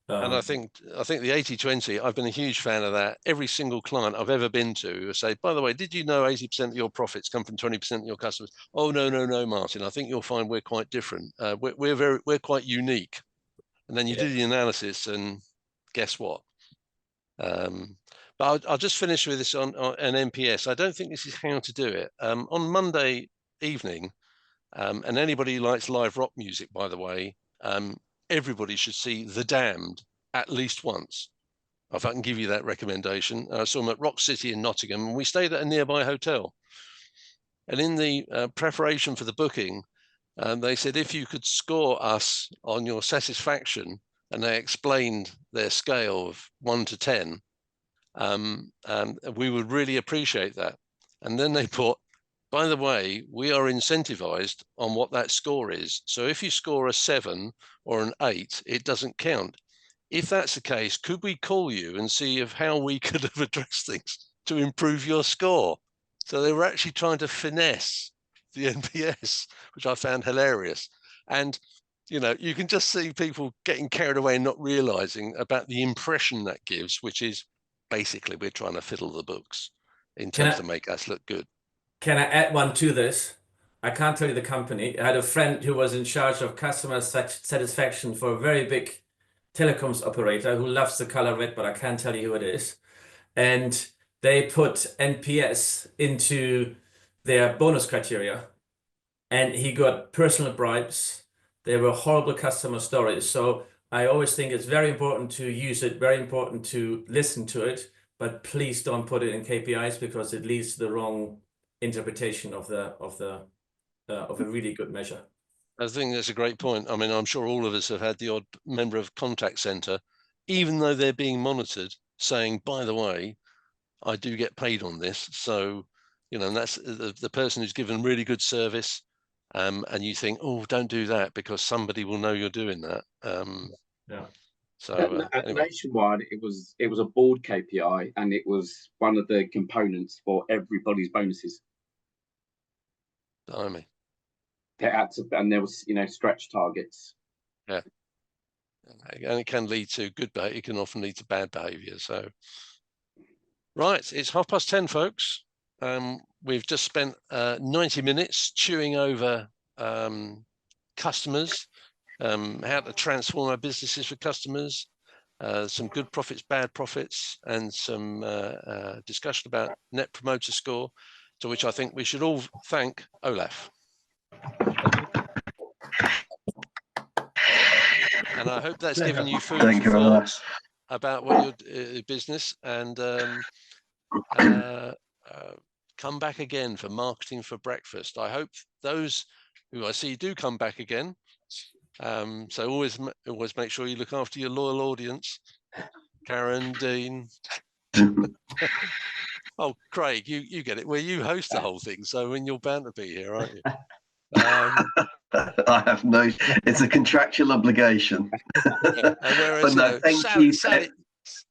S1: and I think the 80-20, I've been a huge fan of that. Every single client I've ever been to say, by the way, did you know 80% of your profits come from 20% of your customers? Oh, no, Martin. I think you'll find we're quite different. We're quite unique. And then you do the analysis, and guess what? But I'll just finish with this on an NPS. I don't think this is how to do it. On Monday evening, and anybody who likes live rock music, by the way, everybody should see The Damned at least once. If I can give you that recommendation. I saw them at Rock City in Nottingham, and we stayed at a nearby hotel. And in the preparation for the booking, they said, if you could score us on your satisfaction, and they explained their scale of 1 to 10, we would really appreciate that. And then they put, by the way, we are incentivized on what that score is. So if you score a 7 or an 8, it doesn't count. If that's the case, could we call you and see how we could have addressed things to improve your score? So they were actually trying to finesse the NPS, which I found hilarious. And, you know, you can just see people getting carried away and not realizing about the impression that gives, which is basically we're trying to fiddle the books in terms to make us look good.
S2: Can I add one to this? I can't tell you the company. I had a friend who was in charge of customer satisfaction for a very big telecoms operator who loves the color red, but I can't tell you who it is. And they put NPS into their bonus criteria, and he got personal bribes. There were horrible customer stories. So I always think it's very important to use it, very important to listen to it, but please don't put it in KPIs because it leads to the wrong interpretation of a really good measure.
S1: I think that's a great point. I mean, I'm sure all of us have had the odd member of contact center, even though they're being monitored, saying, by the way, I do get paid on this. So, you know, and that's the person who's given really good service. And you think, oh, don't do that because somebody will know you're doing that. So
S4: anyway. Nationwide, it was a board KPI, and it was one of the components for everybody's bonuses.
S1: Blimey.
S4: They had to, and there was, you know, stretch targets.
S1: Yeah, and it can lead to good behavior. It can often lead to bad behavior. So, right, it's 10:30, folks. We've just spent 90 minutes chewing over customers, how to transform our businesses for customers, some good profits, bad profits, and some discussion about Net Promoter Score, to which I think we should all thank Olaf. And I hope that's given you food for thought about what your business, and come back again for Marketing for Breakfast. I hope those who I see do come back again. So always make sure you look after your loyal audience. Karen, Dean. Oh, Craig, you get it. Well, you host the whole thing, so you're bound to be here, aren't you?
S12: I have no. It's a contractual obligation.
S1: Whereas,
S12: no, thank you.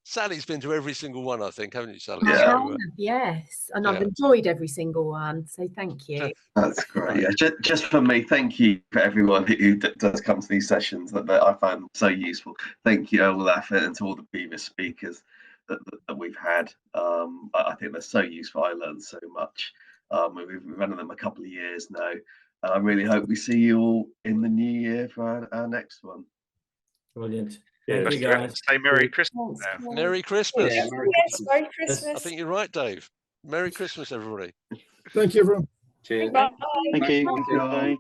S1: Sally's been to every single one, I think, haven't you, Sally?
S7: Yeah. Yes, and I've enjoyed every single one. So thank you.
S12: That's great. Yeah, just for me, thank you for everyone who does come to these sessions that I find so useful. Thank you, Olaf, and to all the previous speakers that we've had. I think they're so useful. I learned so much. We've been running them a couple of years now. I really hope we see you all in the new year for our next one.
S2: Brilliant.
S13: Thank you, guys. Say Merry Christmas now.
S1: Merry Christmas.
S5: Yes, Merry Christmas.
S1: I think you're right, Dave. Merry Christmas, everybody.
S9: Thank you, everyone.
S4: Cheers.
S5: Bye.
S11: Thank you.
S4: Bye.